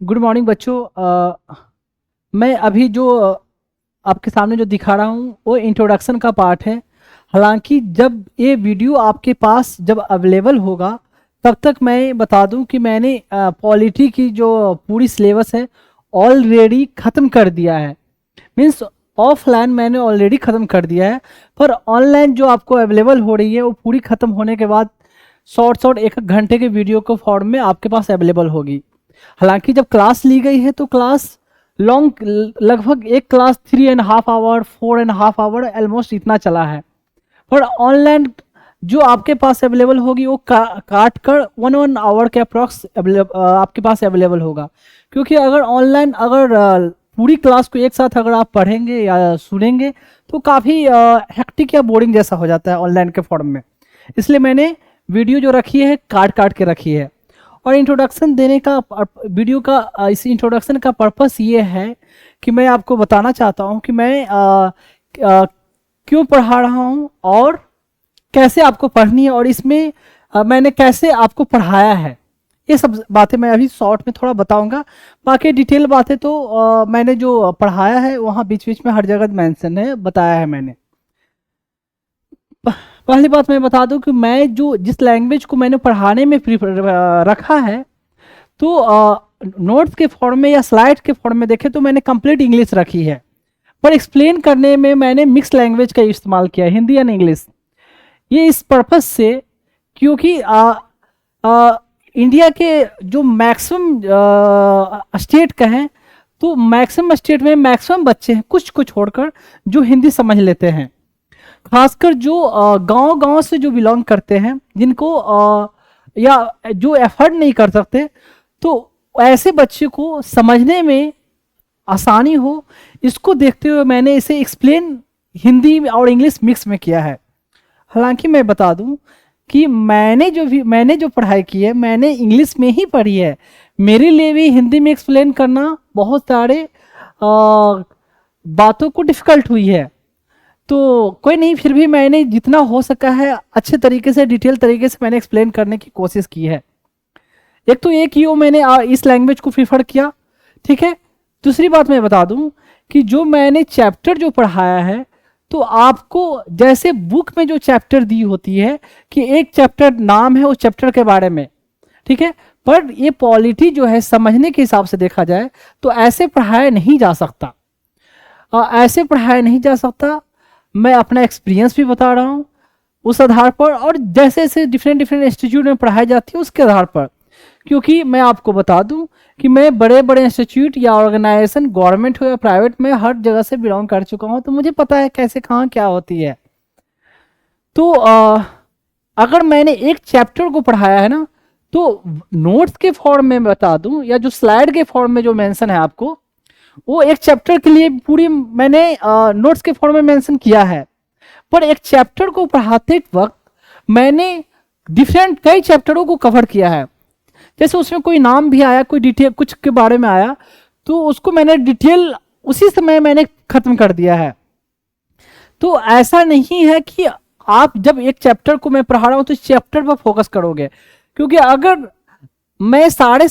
Good morning बच्चों। मैं अभी जो आपके सामने जो दिखा रहा हूँ वो इंट्रोडक्शन का पार्ट है। हालांकि जब ये वीडियो आपके पास जब अवेलेबल होगा तब तक मैं बता दूं कि मैंने पॉलिटी की जो पूरी सिलेबस है ऑलरेडी ख़त्म कर दिया है। मीन्स ऑफलाइन मैंने ऑलरेडी ख़त्म कर दिया है, पर ऑनलाइन जो आपको अवेलेबल हो रही है वो पूरी ख़त्म होने के बाद शॉर्ट एक एक घंटे के वीडियो को फॉर्म में आपके पास अवेलेबल होगी। हालांकि जब क्लास ली गई है तो क्लास लॉन्ग, लगभग एक क्लास 3.5 आवर 4.5 आवर ऑलमोस्ट इतना चला है। पर ऑनलाइन जो आपके पास अवेलेबल होगी वो काट कर 1 आवर के अप्रॉक्स आपके पास अवेलेबल होगा। क्योंकि अगर ऑनलाइन पूरी क्लास को एक साथ अगर आप पढ़ेंगे या सुनेंगे तो काफ़ी हेक्टिक या बोरिंग जैसा हो जाता है ऑनलाइन के फॉर्म में। इसलिए मैंने वीडियो जो रखी है काट काट के रखी है। और इंट्रोडक्शन देने का वीडियो का इस इंट्रोडक्शन का पर्पस ये है कि मैं आपको बताना चाहता हूँ कि मैं क्यों पढ़ा रहा हूँ और कैसे आपको पढ़नी है, और इसमें मैंने कैसे आपको पढ़ाया है। ये सब बातें मैं अभी शॉर्ट में थोड़ा बताऊंगा। बाकी डिटेल बातें तो मैंने जो पढ़ाया है वहाँ बीच बीच में हर जगह मेंशन है, बताया है मैंने। पहली बात मैं बता दूं कि मैं जो जिस लैंग्वेज को मैंने पढ़ाने में रखा है तो नोट्स के फॉर्म में या स्लाइड के फॉर्म में देखें तो मैंने कंप्लीट इंग्लिश रखी है, पर एक्सप्लेन करने में मैंने मिक्स लैंग्वेज का इस्तेमाल किया है, हिंदी एंड इंग्लिश। ये इस पर्पस से क्योंकि इंडिया के जो मैक्सिमम स्टेट का है तो मैक्सिमम स्टेट में मैक्सिमम बच्चे हैं, कुछ को छोड़कर, जो हिंदी समझ लेते हैं। खासकर जो गांव से जो बिलोंग करते हैं, जिनको या जो एफर्ट नहीं कर सकते, तो ऐसे बच्चे को समझने में आसानी हो, इसको देखते हुए मैंने इसे एक्सप्लेन हिंदी और इंग्लिश मिक्स में किया है। हालांकि मैं बता दूं कि मैंने जो पढ़ाई की है मैंने इंग्लिश में ही पढ़ी है। मेरे लिए भी हिंदी में एक्सप्लेन करना बहुत सारे बातों को डिफ़िकल्ट हुई है। तो कोई नहीं, फिर भी मैंने जितना हो सका है अच्छे तरीके से, डिटेल तरीके से मैंने एक्सप्लेन करने की कोशिश की है। एक तो ये कि मैंने इस लैंग्वेज को प्रीफर किया, ठीक है। दूसरी बात मैं बता दूं कि जो मैंने चैप्टर जो पढ़ाया है तो आपको जैसे बुक में जो चैप्टर दी होती है कि एक चैप्टर नाम है उस चैप्टर के बारे में, ठीक है, पर ये पॉलिटी जो है समझने के हिसाब से देखा जाए तो ऐसे पढ़ाया नहीं जा सकता, ऐसे पढ़ाया नहीं जा सकता। मैं अपना एक्सपीरियंस भी बता रहा हूँ उस आधार पर, और जैसे जैसे डिफरेंट इंस्टीट्यूट में पढ़ाई जाती है उसके आधार पर। क्योंकि मैं आपको बता दूं कि मैं बड़े बड़े इंस्टीट्यूट या ऑर्गेनाइजेशन, गवर्नमेंट हो या प्राइवेट में, हर जगह से बिलोंग कर चुका हूँ, तो मुझे पता है कैसे कहाँ क्या होती है। तो अगर मैंने एक चैप्टर को पढ़ाया है ना, तो नोट्स के फॉर्म में बता दूं या जो स्लाइड के फॉर्म में जो मेंशन है आपको, वो एक चैप्टर के लिए पूरी मैंने नोट्स के फॉर्म में मेंशन किया है। पर एक चैप्टर को पढ़ाते वक्त मैंने डिफरेंट कई चैप्टरों को कवर किया है। जैसे उसमें कोई नाम भी आया, कोई डिटेल कुछ के बारे में आया, तो उसको मैंने डिटेल उसी समय मैंने खत्म कर दिया है। तो ऐसा नहीं है कि आप जब एक चैप्टर को मैं पढ़ा रहा हूं तो इस चैप्टर पर फोकस करोगे, क्योंकि अगर मैं सारे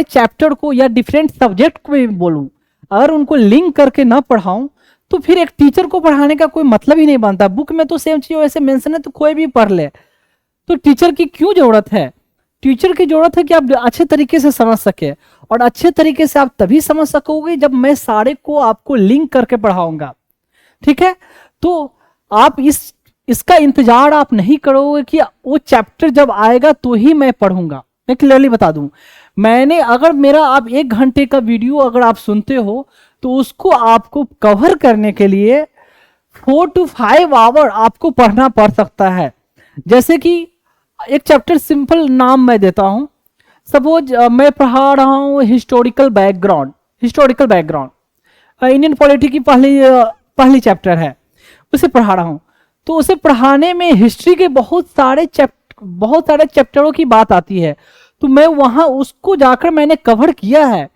चैप्टर को या डिफरेंट सब्जेक्ट को भी बोलूं, अगर उनको लिंक करके ना पढ़ाऊं तो फिर एक टीचर को पढ़ाने का कोई मतलब ही नहीं बनता। बुक में तो सेम चीज वैसे मेंशन है तो कोई भी पढ़ ले, तो टीचर की क्यों जरूरत है? टीचर की जरूरत है कि आप अच्छे तरीके से समझ सके, और अच्छे तरीके से आप तभी समझ सकोगे जब मैं सारे को आपको लिंक करके पढ़ाऊंगा, ठीक है। तो आप इसका इंतजार आप नहीं करोगे कि वो चैप्टर जब आएगा तो ही मैं पढ़ूंगा। मैं क्लियरली बता दूं, मैंने अगर मेरा आप 1 घंटे का वीडियो अगर आप सुनते हो तो उसको आपको कवर करने के लिए 4 to 5 आवर आपको पढ़ना पड़ सकता है। जैसे कि एक चैप्टर सिंपल नाम मैं देता हूं, सपोज मैं पढ़ा रहा हूं हिस्टोरिकल बैकग्राउंड इंडियन पॉलिटी की पहली चैप्टर है, उसे पढ़ा रहा हूं। तो उसे पढ़ाने में हिस्ट्री के बहुत सारे चैप्टरों की बात आती है, तो मैं वहां उसको जाकर मैंने कवर किया है।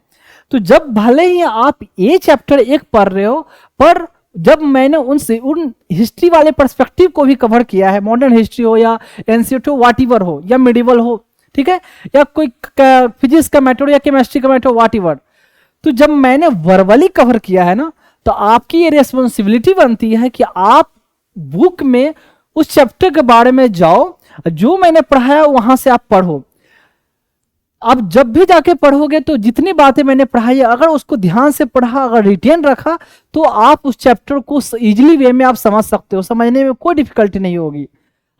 तो जब भले ही आप ये चैप्टर एक पढ़ रहे हो, पर जब मैंने उन हिस्ट्री वाले पर्सपेक्टिव को भी कवर किया है, मॉडर्न हिस्ट्री हो या एंशिएंट हो, व्हाटएवर हो या मिडिवल हो, ठीक है, या कोई फिजिक्स का मैटर या केमिस्ट्री का मैटर, व्हाट एवर। तो जब मैंने वर्बली कवर किया है ना, तो आपकी ये रिस्पॉन्सिबिलिटी बनती है कि आप बुक में उस चैप्टर के बारे में जाओ, जो मैंने पढ़ाया वहां से आप पढ़ो। अब जब भी जाके पढ़ोगे तो जितनी बातें मैंने पढ़ाई है, अगर उसको ध्यान से पढ़ा, अगर रिटेन रखा, तो आप उस चैप्टर को इजीली वे में आप समझ सकते हो, समझने में कोई डिफिकल्टी नहीं होगी।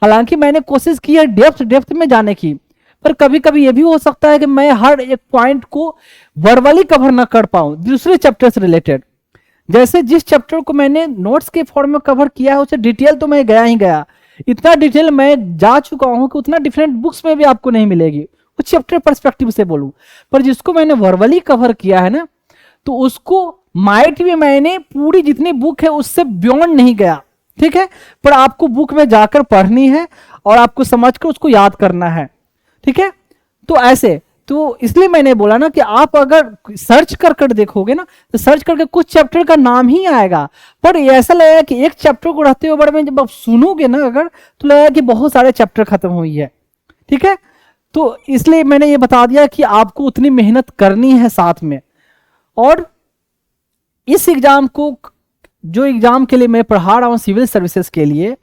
हालांकि मैंने कोशिश की है डेप्थ में जाने की, पर कभी कभी ये भी हो सकता है कि मैं हर एक पॉइंट को वर्बली कवर ना कर पाऊं दूसरे चैप्टर से रिलेटेड। जैसे जिस चैप्टर को मैंने नोट्स के फॉर्म में कवर किया है, उसे डिटेल तो मैं गया ही गया, इतना डिटेल मैं जा चुका हूं कि उतना डिफरेंट बुक्स में भी आपको नहीं मिलेगी, उस चैप्टर पर्सपेक्टिव से बोलूं। पर जिसको मैंने वर्बली कवर किया है ना, तो उसको माइट भी मैंने पूरी जितनी बुक है उससे बियॉन्ड नहीं गया, ठीक है, पर आपको बुक में जाकर पढ़नी है और आपको समझकर उसको याद करना है, ठीक है। तो ऐसे, तो इसलिए मैंने बोला ना कि आप अगर सर्च कर देखोगे ना, तो सर्च करके कुछ चैप्टर का नाम ही आएगा, पर ऐसा लगेगा कि एक चैप्टर को रहते हुए बड़े में जब आप सुनोगे ना अगर, तो लगेगा कि बहुत सारे चैप्टर खत्म हुई है, ठीक है। तो इसलिए मैंने ये बता दिया कि आपको उतनी मेहनत करनी है साथ में। और इस एग्जाम को, जो एग्जाम के लिए मैं पढ़ा रहा हूं सिविल सर्विसेज के लिए,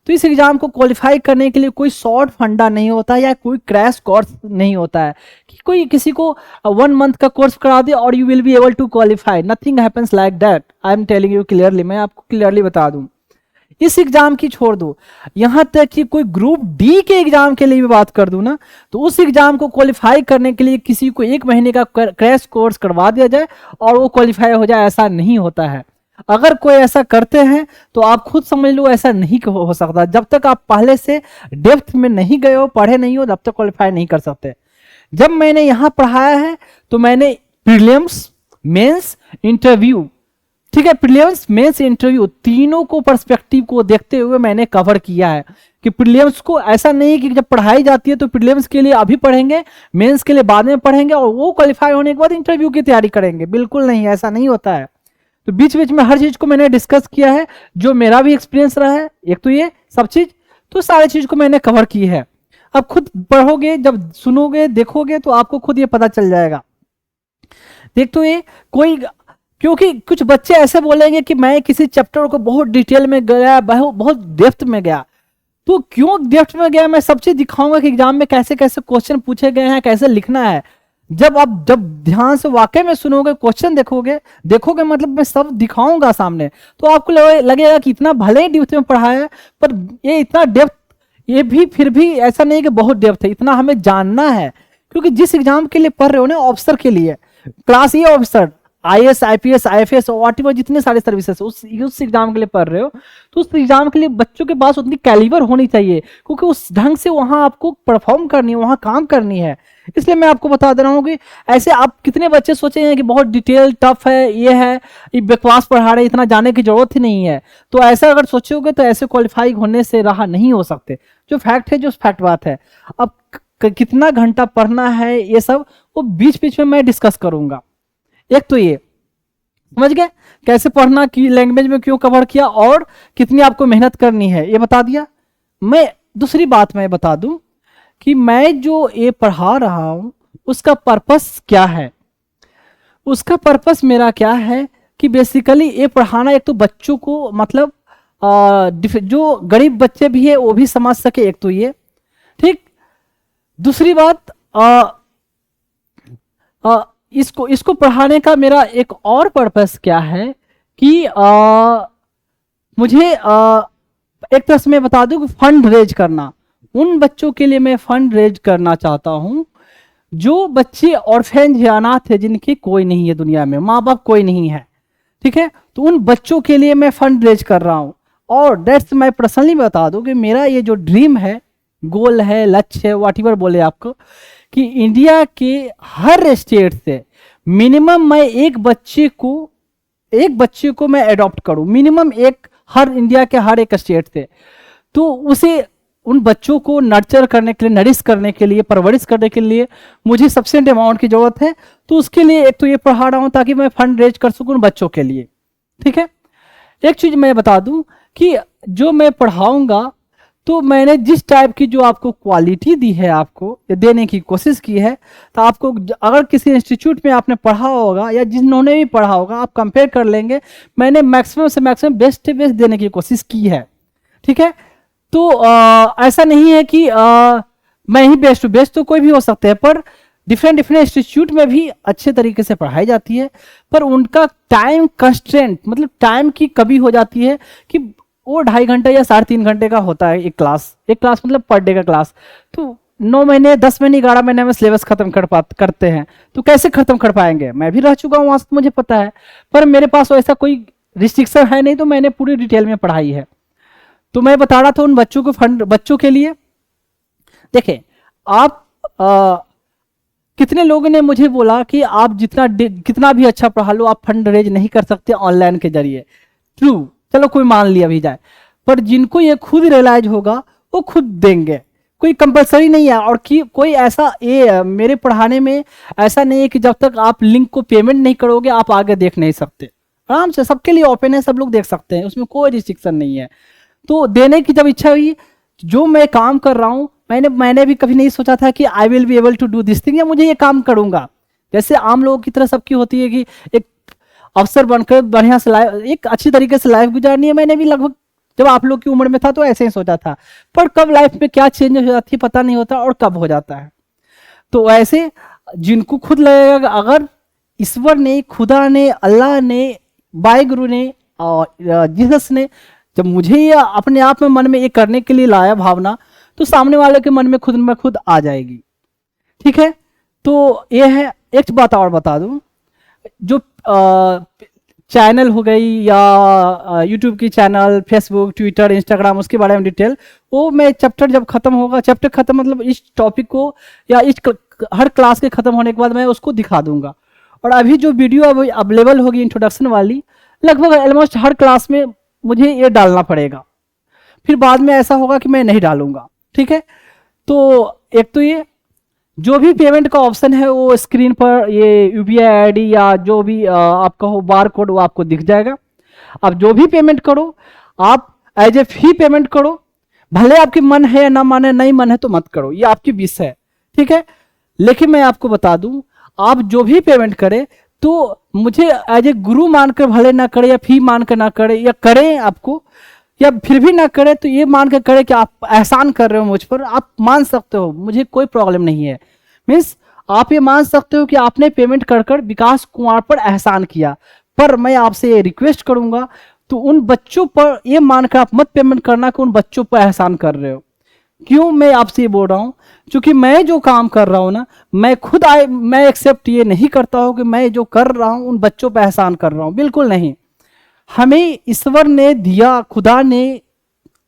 तो इस एग्जाम को क्वालिफाई करने के लिए कोई शॉर्ट फंडा नहीं होता या कोई क्रैश कोर्स नहीं होता है कि कोई किसी को 1 मंथ का कोर्स करा दे और you will be able to qualify. Nothing happens like that, I am telling you clearly, मैं आपको क्लियरली बता दूं। इस एग्जाम की छोड़ दो, यहां तक कि कोई ग्रुप डी के एग्जाम के लिए भी बात कर दूं ना, तो उस एग्जाम को क्वालिफाई करने के लिए किसी को 1 महीने का क्रैश कोर्स करवा दिया जाए और वो क्वालिफाई हो जाए, ऐसा नहीं होता है। अगर कोई ऐसा करते हैं तो आप खुद समझ लो ऐसा नहीं हो सकता। जब तक आप पहले से डेप्थ में नहीं गए हो, पढ़े नहीं हो, तब तक क्वालिफाई नहीं कर सकते। जब मैंने यहां पढ़ाया है तो मैंने प्रीलिम्स, मेंस, इंटरव्यू, ठीक है, प्रीलिम्स, मेंस, इंटरव्यू तीनों को पर्सपेक्टिव को देखते हुए मैंने कवर किया है कि प्रीलिम्स को ऐसा नहीं कि जब पढ़ाई जाती है तो प्रीलिम्स के लिए अभी पढ़ेंगे, मेंस के लिए बाद में पढ़ेंगे और वो क्वालिफाई होने के बाद इंटरव्यू की तैयारी करेंगे। बिल्कुल नहीं, ऐसा नहीं होता है। तो बीच बीच में हर चीज को मैंने डिस्कस किया है, जो मेरा भी एक्सपीरियंस रहा है, एक तो ये सब चीज, तो सारी चीज को मैंने कवर की है। अब खुद पढ़ोगे, जब सुनोगे, देखोगे, तो आपको खुद ये पता चल जाएगा। देख, तो ये कोई, क्योंकि कुछ बच्चे ऐसे बोलेंगे कि मैं किसी चैप्टर को बहुत डिटेल में गया, बहुत डेप्थ में गया, तो क्यों डेप्थ में गया, मैं सब चीज दिखाऊंगा कि एग्जाम में कैसे कैसे क्वेश्चन पूछे गए हैं, कैसे लिखना है। जब ध्यान से वाकई में सुनोगे, क्वेश्चन देखोगे मतलब मैं सब दिखाऊंगा सामने, तो आपको लगेगा कि इतना भले ही डेप्थ में पढ़ाया है, पर ये इतना डेप्थ, ये भी फिर भी ऐसा नहीं कि बहुत डेप्थ है, इतना हमें जानना है। क्योंकि जिस एग्जाम के लिए पढ़ रहे हो ना, ऑफिसर के लिए, क्लास ए ऑफिसर, IAS, IPS, IFS और व्हाटएवर जितने सारे सर्विसेज उस एग्जाम के लिए पढ़ रहे हो, तो उस एग्जाम के लिए बच्चों के पास उतनी कैलिबर होनी चाहिए, क्योंकि उस ढंग से वहां आपको परफॉर्म करनी है, वहां काम करनी है। इसलिए मैं आपको बता दे रहा हूँ कि ऐसे आप कितने बच्चे सोचे हैं कि बहुत डिटेल टफ है, ये बकवास पढ़ा रहे, इतना जाने की जरूरत ही नहीं है। तो ऐसा अगर सोचोगे तो ऐसे क्वालिफाई होने से रहा नहीं हो सकते। जो फैक्ट है, जो फैक्ट बात है। अब कितना घंटा पढ़ना है, ये सब वो बीच बीच में मैं डिस्कस करूंगा। एक तो ये समझ गए कैसे पढ़ना, की लैंग्वेज में क्यों कवर किया और कितनी आपको मेहनत करनी है, ये बता दिया। मैं दूसरी बात मैं बता दूं कि मैं जो ये पढ़ा रहा हूं उसका पर्पस क्या है। उसका पर्पस मेरा क्या है कि बेसिकली ये पढ़ाना, एक तो बच्चों को मतलब जो गरीब बच्चे भी है वो भी समझ सके, एक तो ये, ठीक। दूसरी बात, इसको पढ़ाने का मेरा एक और पर्पस क्या है कि मुझे एक तरह से मैं बता दूं कि फंड रेज करना। उन बच्चों के लिए मैं फंड रेज करना चाहता हूं जो बच्चे ऑर्फेन या अनाथ है, जिनके कोई नहीं है दुनिया में, माँ बाप कोई नहीं है, ठीक है। तो उन बच्चों के लिए मैं फंड रेज कर रहा हूं। और दैट्स मैं पर्सनली बता दूं कि मेरा ये जो ड्रीम है, गोल है, लक्ष्य है, व्हाटएवर बोले आपको, कि इंडिया के हर स्टेट से मिनिमम मैं एक बच्चे को मैं अडॉप्ट करूं, मिनिमम एक, हर इंडिया के हर एक स्टेट से। तो उसे, उन बच्चों को नर्चर करने के लिए, नरिश करने के लिए, परवरिश करने के लिए मुझे सफिशिएंट अमाउंट की जरूरत है। तो उसके लिए एक तो ये पढ़ा रहा हूं ताकि मैं फंड रेज कर सकूं बच्चों के लिए, ठीक है। एक चीज मैं बता दूं कि जो मैं पढ़ाऊंगा तो मैंने जिस टाइप की जो आपको क्वालिटी दी है, आपको ये देने की कोशिश की है, तो आपको अगर किसी इंस्टीट्यूट में आपने पढ़ा होगा या जिन्होंने भी पढ़ा होगा, आप कंपेयर कर लेंगे, मैंने मैक्सिमम से मैक्सिमम बेस्ट से बेस्ट देने की कोशिश की है। ठीक है, तो ऐसा नहीं है कि मैं ही बेस्ट हूँ, बेस्ट तो कोई भी हो सकते हैं, पर डिफरेंट डिफरेंट इंस्टीट्यूट में भी अच्छे तरीके से पढ़ाई जाती है, पर उनका टाइम कंस्ट्रेंट, मतलब टाइम की कमी हो जाती है कि वो 2.5 घंटे या 3.5 घंटे का होता है एक क्लास मतलब पर डे का क्लास। तो 9 महीने 10 महीने 11 महीने में सिलेबस खत्म करते हैं, तो कैसे खत्म कर पाएंगे? मैं भी रह चुका हूँ वहां से, मुझे पता है, पर मेरे पास ऐसा कोई रिस्ट्रिक्शन है नहीं, तो मैंने पूरी डिटेल में पढ़ाई है। तो मैं बता रहा था उन बच्चों को, फंड बच्चों के लिए। देखिए, आप कितने लोगों ने मुझे बोला कि आप कितना भी अच्छा पढ़ा लो, आप फंड रेज नहीं कर सकते ऑनलाइन के जरिए। ट्रू, चलो कोई मान लिया भी जाए, पर जिनको ये खुद रियलाइज होगा वो खुद देंगे, कोई कंपलसरी नहीं है। और कि कोई ऐसा मेरे पढ़ाने में ऐसा नहीं है कि जब तक आप लिंक को पेमेंट नहीं करोगे आप आगे देख नहीं सकते। आराम से सबके लिए ओपन है, सब लोग देख सकते हैं, उसमें कोई रिस्ट्रिक्शन नहीं है। तो देने की जब इच्छा हुई, जो मैं काम कर रहा हूँ, मैंने भी कभी नहीं सोचा था कि I will be able to do this thing, या मुझे ये काम करूंगा। जैसे आम लोगों की तरह सबकी होती है कि एक अफसर बनकर बढ़िया से एक अच्छी तरीके से लाइफ गुजारनी है। मैंने भी लगभग जब आप लोग की उम्र में था तो ऐसे ही सोचा था, पर कब लाइफ में क्या चेंज हो जाती है पता नहीं होता, और कब हो जाता है। तो ऐसे जिनको खुद लगेगा अगर ईश्वर ने, खुदा ने, अल्लाह ने, वाहिगुरु ने और जीसस ने जब मुझे ये अपने आप में मन में ये करने के लिए लाया भावना, तो सामने वाले के मन में खुद आ जाएगी। ठीक है, तो ये है। एक बात और बता दूं, जो चैनल हो गई या यूट्यूब की चैनल, फेसबुक, ट्विटर, इंस्टाग्राम, उसके बारे में डिटेल, वो मैं चैप्टर जब खत्म होगा, चैप्टर खत्म मतलब इस टॉपिक को या हर क्लास के खत्म होने के बाद मैं उसको दिखा दूंगा। और अभी जो वीडियो अभी अवेलेबल होगी इंट्रोडक्शन वाली, लगभग ऑलमोस्ट हर क्लास में मुझे ये डालना पड़ेगा, फिर बाद में ऐसा होगा कि मैं नहीं डालूंगा। ठीक है, तो एक तो ये जो भी पेमेंट का ऑप्शन है वो स्क्रीन पर ये यूपीआई आईडी या जो भी आपका हो बार कोड, वो आपको दिख जाएगा। आप जो भी पेमेंट करो, आप एज ए फी पेमेंट करो, भले आपकी मन है या ना मन है, नहीं मन है तो मत करो, ये आपकी विश है। ठीक है, लेकिन मैं आपको बता दूं, आप जो भी पेमेंट करें तो मुझे एज ए गुरु मानकर भले ना करे, या फी मानकर ना करे, या करें आपको या फिर भी ना करे, तो ये मान कर करे कि आप एहसान कर रहे हो मुझ पर, आप मान सकते हो, मुझे कोई प्रॉब्लम नहीं है। मीन्स आप ये मान सकते हो कि आपने पेमेंट कर कर विकास कुमार पर एहसान किया, पर मैं आपसे ये रिक्वेस्ट करूंगा, तो उन बच्चों पर ये मानकर आप मत पेमेंट करना कि उन बच्चों पर एहसान कर रहे हो। क्यों मैं आपसे ये बोल रहा हूं? क्योंकि मैं जो काम कर रहा हूं ना, मैं एक्सेप्ट ये नहीं करता हूं कि मैं जो कर रहा हूं उन बच्चों पर एहसान कर रहा हूं, बिल्कुल नहीं। हमें ईश्वर ने दिया, खुदा ने,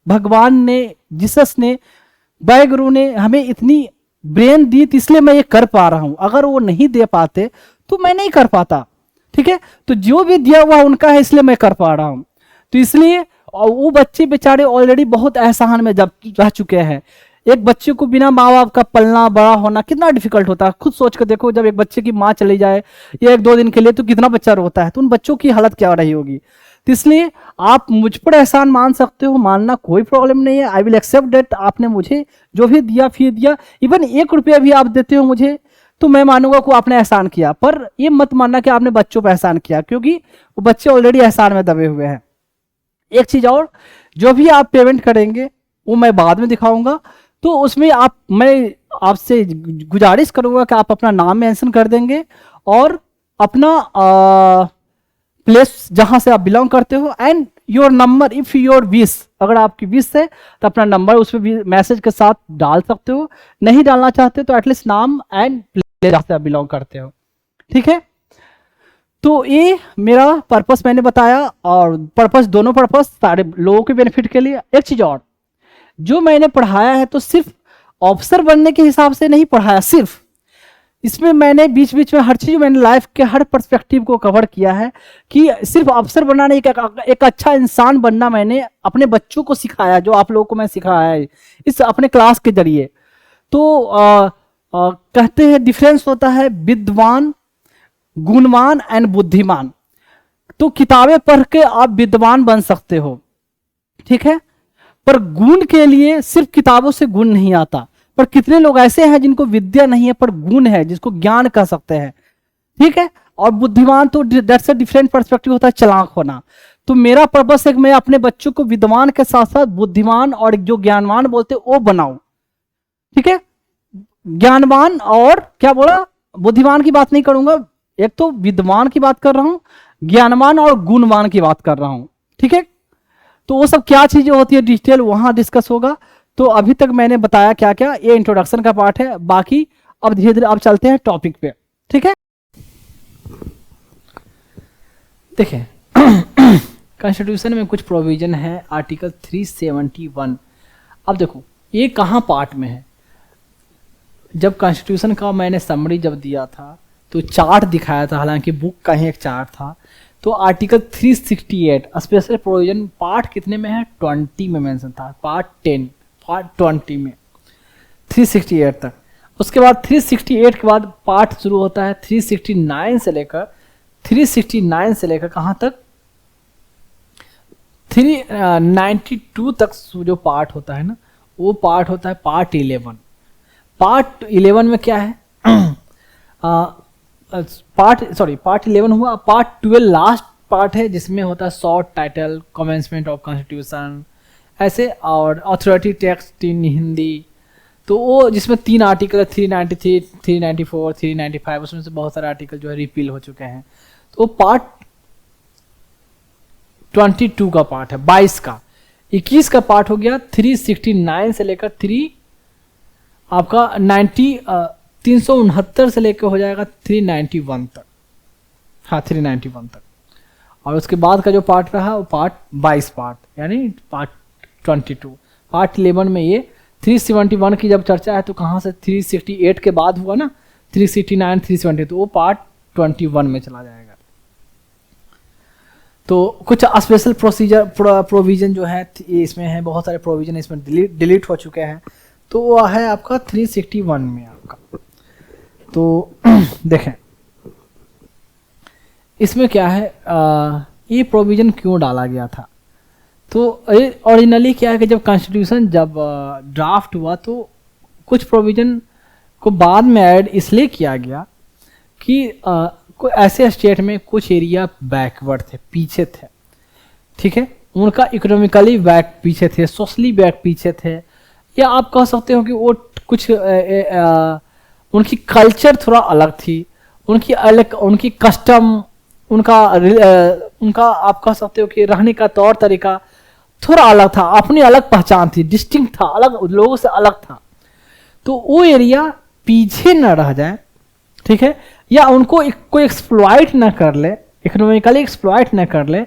भगवान ने, जीसस ने, वाहिगुरु ने हमें इतनी ब्रेन दी, तो इसलिए मैं ये कर पा रहा हूं। अगर वो नहीं दे पाते तो मैं नहीं कर पाता। ठीक है, तो जो भी दिया हुआ उनका है, इसलिए मैं कर पा रहा हूं। तो इसलिए वो बच्चे बेचारे ऑलरेडी बहुत एहसान में जब रह चुके हैं। एक बच्चे को बिना माँ बाप का पलना बड़ा होना कितना डिफिकल्ट होता है, खुद सोच कर देखो। जब एक बच्चे की माँ चली जाए या 1-2 दिन के लिए, तो कितना बच्चा रोता है, तो उन बच्चों की हालत क्या रही होगी। तो इसलिए आप मुझ पर एहसान मान सकते हो, मानना कोई प्रॉब्लम नहीं है। आई विल एक्सेप्ट डेट, आपने मुझे जो भी दिया, फी दिया, इवन 1 रुपया भी आप देते हो मुझे, तो मैं मानूंगा कि आपने एहसान किया। पर ये मत मानना कि आपने बच्चों पर एहसान किया, क्योंकि वो बच्चे ऑलरेडी एहसान में दबे हुए हैं। एक चीज और, जो भी आप पेमेंट करेंगे वो मैं बाद में दिखाऊंगा, तो उसमें मैं आपसे गुजारिश करूंगा कि आप अपना नाम मेंशन कर देंगे और अपना प्लेस जहां से आप बिलोंग करते हो, and your number if your wish, अगर आपकी विश है तो अपना नंबर उसमें भी मैसेज के साथ डाल सकते हो। नहीं डालना चाहते तो एटलीस्ट नाम एंड प्लेस जहां से आप बिलोंग करते हो। ठीक है, तो ये मेरा पर्पस मैंने बताया, और पर्पस दोनों पर्पस सारे लोगों के बेनिफिट के लिए। एक चीज और, जो मैंने पढ़ाया है तो सिर्फ ऑफिसर बनने के हिसाब से नहीं पढ़ाया, सिर्फ इसमें मैंने बीच बीच में हर चीज, मैंने लाइफ के हर पर्सपेक्टिव को कवर किया है कि सिर्फ अफसर बनना नहीं, एक अच्छा इंसान बनना मैंने अपने बच्चों को सिखाया, जो आप लोगों को मैं सिखाया है इस अपने क्लास के जरिए। तो कहते हैं डिफरेंस होता है विद्वान, गुणवान एंड बुद्धिमान। तो किताबें पढ़ के आप विद्वान बन सकते हो, ठीक है, पर गुण के लिए सिर्फ किताबों से गुण नहीं आता, पर कितने लोग ऐसे हैं जिनको विद्या नहीं है पर गुण है, जिसको ज्ञान कह सकते हैं, ठीक है। और बुद्धिमान तो दैट्स अ डिफरेंट पर्सपेक्टिव होता है, चालाक होना। तो मेरा पर्पस है कि मैं अपने बच्चों को विद्वान के साथ साथ बुद्धिमान और जो ज्ञानवान बोलते हैं वो बनाऊं, ठीक है। ज्ञानवान और क्या बोला, बुद्धिमान की बात नहीं करूंगा, एक तो विद्वान की बात कर रहा हूं, ज्ञानवान और गुणवान की बात कर रहा हूं, ठीक है। तो वो सब क्या चीजें होती है डिटेल वहां डिस्कस होगा। तो अभी तक मैंने बताया क्या क्या, ये इंट्रोडक्शन का पार्ट है, बाकी अब धीरे धीरे अब चलते हैं टॉपिक पे, ठीक है। देखिए कॉन्स्टिट्यूशन में कुछ प्रोविजन है, आर्टिकल 371। अब देखो ये कहाँ पार्ट में है। जब कॉन्स्टिट्यूशन का मैंने समरी जब दिया था तो चार्ट दिखाया था, हालांकि बुक का ही एक चार्ट था। तो आर्टिकल 368 स्पेशल प्रोविजन पार्ट कितने में है, 20 में मेंशन था, पार्ट 10 पार्ट 20 में 368 तक। उसके बाद 368 के बाद पार्ट शुरू होता है 369 से लेकर कहाँ तक, 392 तक जो पार्ट होता है ना, वो पार्ट होता है पार्ट 11। पार्ट 11 में क्या है पार्ट 11 हुआ। पार्ट 12 लास्ट पार्ट है जिसमें होता है short title, commencement of constitution ऐसे, और अथॉरिटी टेक्स्ट इन हिंदी। तो वो जिसमें 3 आर्टिकल 393, 394, 395, उसमें से बहुत सारे आर्टिकल जो है रिपील हो चुके हैं। तो पार्ट 22 का पार्ट है, 22 का, 21 का पार्ट हो गया 369 से लेकर 369 से लेकर हो जाएगा 391 तक, हाँ 391 तक। और उसके बाद का जो पार्ट रहा वो पार्ट 22 पार्ट, यानी पार्ट 22। पार्ट 11 में ये 371 की जब चर्चा है तो कहाँ से 368 के बाद हुआ ना, 369 370, तो वो पार्ट 21 में चला जाएगा। तो कुछ स्पेशल प्रोविजन जो है इसमें है, बहुत सारे प्रोविजन इसमें डिलीट हो चुके हैं। तो वो है आपका 361 में आपका। तो देखें इसमें क्या है, ये प्रोविजन क्यों डाला गया था। तो ओरिजिनली क्या है कि जब कॉन्स्टिट्यूशन जब ड्राफ्ट हुआ तो कुछ प्रोविजन को बाद में ऐड इसलिए किया गया कि कोई ऐसे स्टेट में कुछ एरिया बैकवर्ड थे, पीछे थे, ठीक है, उनका इकोनॉमिकली बैक पीछे थे, सोशली बैक पीछे थे, या आप कह सकते हो कि वो कुछ उनकी कल्चर थोड़ा अलग थी, उनकी कस्टम, उनका आप कह सकते हो कि रहने का तौर तरीका थोड़ा अलग था, अपनी अलग पहचान थी, डिस्टिंक्ट था, अलग लोगों से अलग था। तो वो एरिया पीछे न रह जाए, ठीक है, या उनको कोई एक्सप्लॉइट ना कर ले, इकोनॉमिकली एक्सप्लॉइट ना कर ले,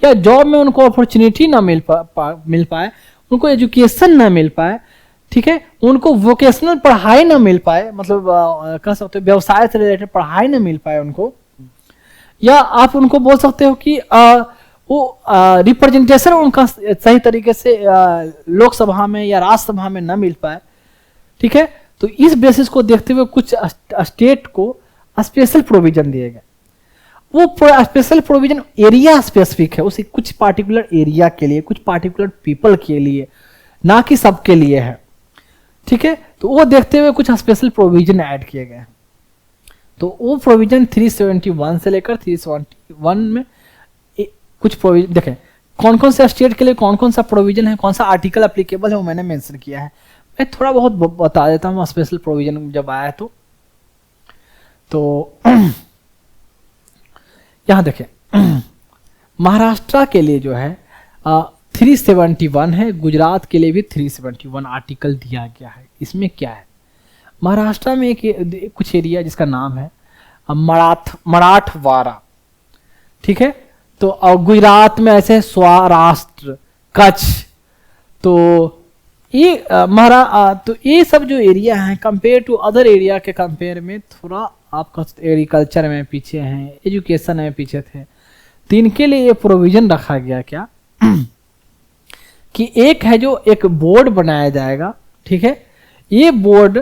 या जॉब में उनको अपॉर्चुनिटी ना मिल पाए, उनको एजुकेशन ना मिल पाए, ठीक है, उनको वोकेशनल पढ़ाई ना मिल पाए, मतलब कह सकते हो व्यवसाय से रिलेटेड पढ़ाई ना मिल पाए उनको, या आप उनको बोल सकते हो कि वो रिप्रेजेंटेशन उनका सही तरीके से लोकसभा में या राज्यसभा में ना मिल पाए, ठीक है। तो इस बेसिस को देखते हुए कुछ स्टेट को स्पेशल प्रोविजन दिए गए। वो स्पेशल प्रोविजन एरिया स्पेसिफिक है, उसी कुछ पार्टिकुलर एरिया के लिए, कुछ पार्टिकुलर पीपल के लिए, ना कि सबके लिए है, ठीक है। तो वो देखते हुए कुछ स्पेशल प्रोविजन ऐड किए गए हैं। तो वो प्रोविजन 371 से लेकर 371 में कुछ प्रोविजन देखें, कौन कौन से स्टेट के लिए कौन कौन सा प्रोविजन है, कौन सा आर्टिकल एप्लीकेबल है, वो मैंने मेंशन किया है। मैं थोड़ा बहुत बता देता हूँ स्पेशल प्रोविजन जब आया है तो यहाँ देखें महाराष्ट्र के लिए जो है 371 है, गुजरात के लिए भी 371 आर्टिकल दिया गया है। इसमें क्या है, महाराष्ट्र में एक कुछ एरिया जिसका नाम है मराठवाड़ा, ठीक है। तो और गुजरात में ऐसे सौराष्ट्र, कच्छ, तो ये तो ये सब जो एरिया हैं कंपेयर टू अदर एरिया के कंपेयर में थोड़ा आपका एग्रीकल्चर में पीछे हैं, एजुकेशन में पीछे थे। तो इनके लिए ये प्रोविजन रखा गया क्या कि एक है जो एक बोर्ड बनाया जाएगा, ठीक है। ये बोर्ड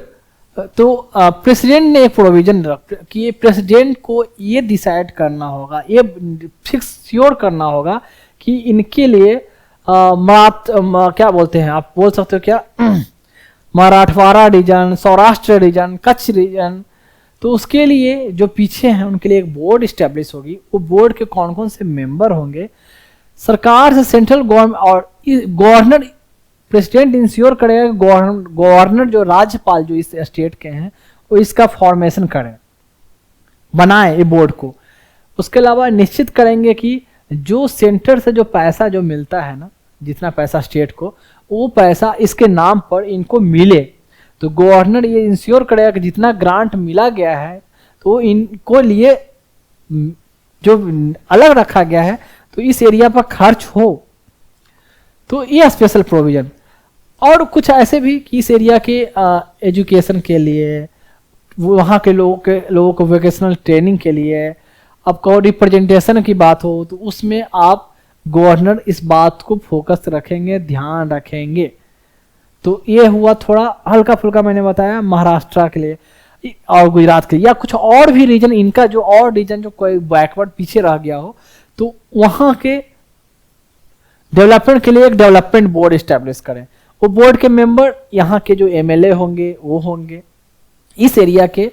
तो प्रेसिडेंट ने एक प्रोविजन रख कि ये प्रेसिडेंट को ये डिसाइड करना होगा, ये फिक्स श्योर करना होगा कि इनके लिए क्या बोलते हैं, आप बोल सकते हो क्या, Marathwada region, Saurashtra region, Kutch region, तो उसके लिए जो पीछे हैं उनके लिए एक बोर्ड इस्टेब्लिश होगी। वो बोर्ड के कौन कौन से मेंबर होंगे, सरकार से सेंट्रल गवर्नमेंट और गवर्नर, प्रेसिडेंट इंश्योर करेगा गवर्नर जो राज्यपाल जो इस स्टेट के हैं वो इसका फॉर्मेशन करें, बनाए ये बोर्ड को। उसके अलावा निश्चित करेंगे कि जो सेंटर से जो पैसा जो मिलता है ना, जितना पैसा स्टेट को, वो पैसा इसके नाम पर इनको मिले। तो गवर्नर ये इंश्योर करेगा कि जितना ग्रांट मिला गया है तो इनको लिए जो अलग रखा गया है तो इस एरिया पर खर्च हो। तो ये स्पेशल प्रोविजन। और कुछ ऐसे भी कि इस एरिया के एजुकेशन के लिए, वहाँ के लोगों को वोकेशनल ट्रेनिंग के लिए, अब को रिप्रेजेंटेशन की बात हो तो उसमें आप गवर्नर इस बात को फोकस रखेंगे, ध्यान रखेंगे। तो ये हुआ थोड़ा हल्का फुल्का मैंने बताया महाराष्ट्र के लिए और गुजरात के लिए, या कुछ और भी रीजन, इनका जो और रीजन जो कोई बैकवर्ड पीछे रह गया हो तो वहाँ के डेवलपमेंट के लिए एक डेवलपमेंट बोर्ड इस्टेब्लिश करें। वो बोर्ड के मेंबर यहाँ के जो एमएलए होंगे वो होंगे, इस एरिया के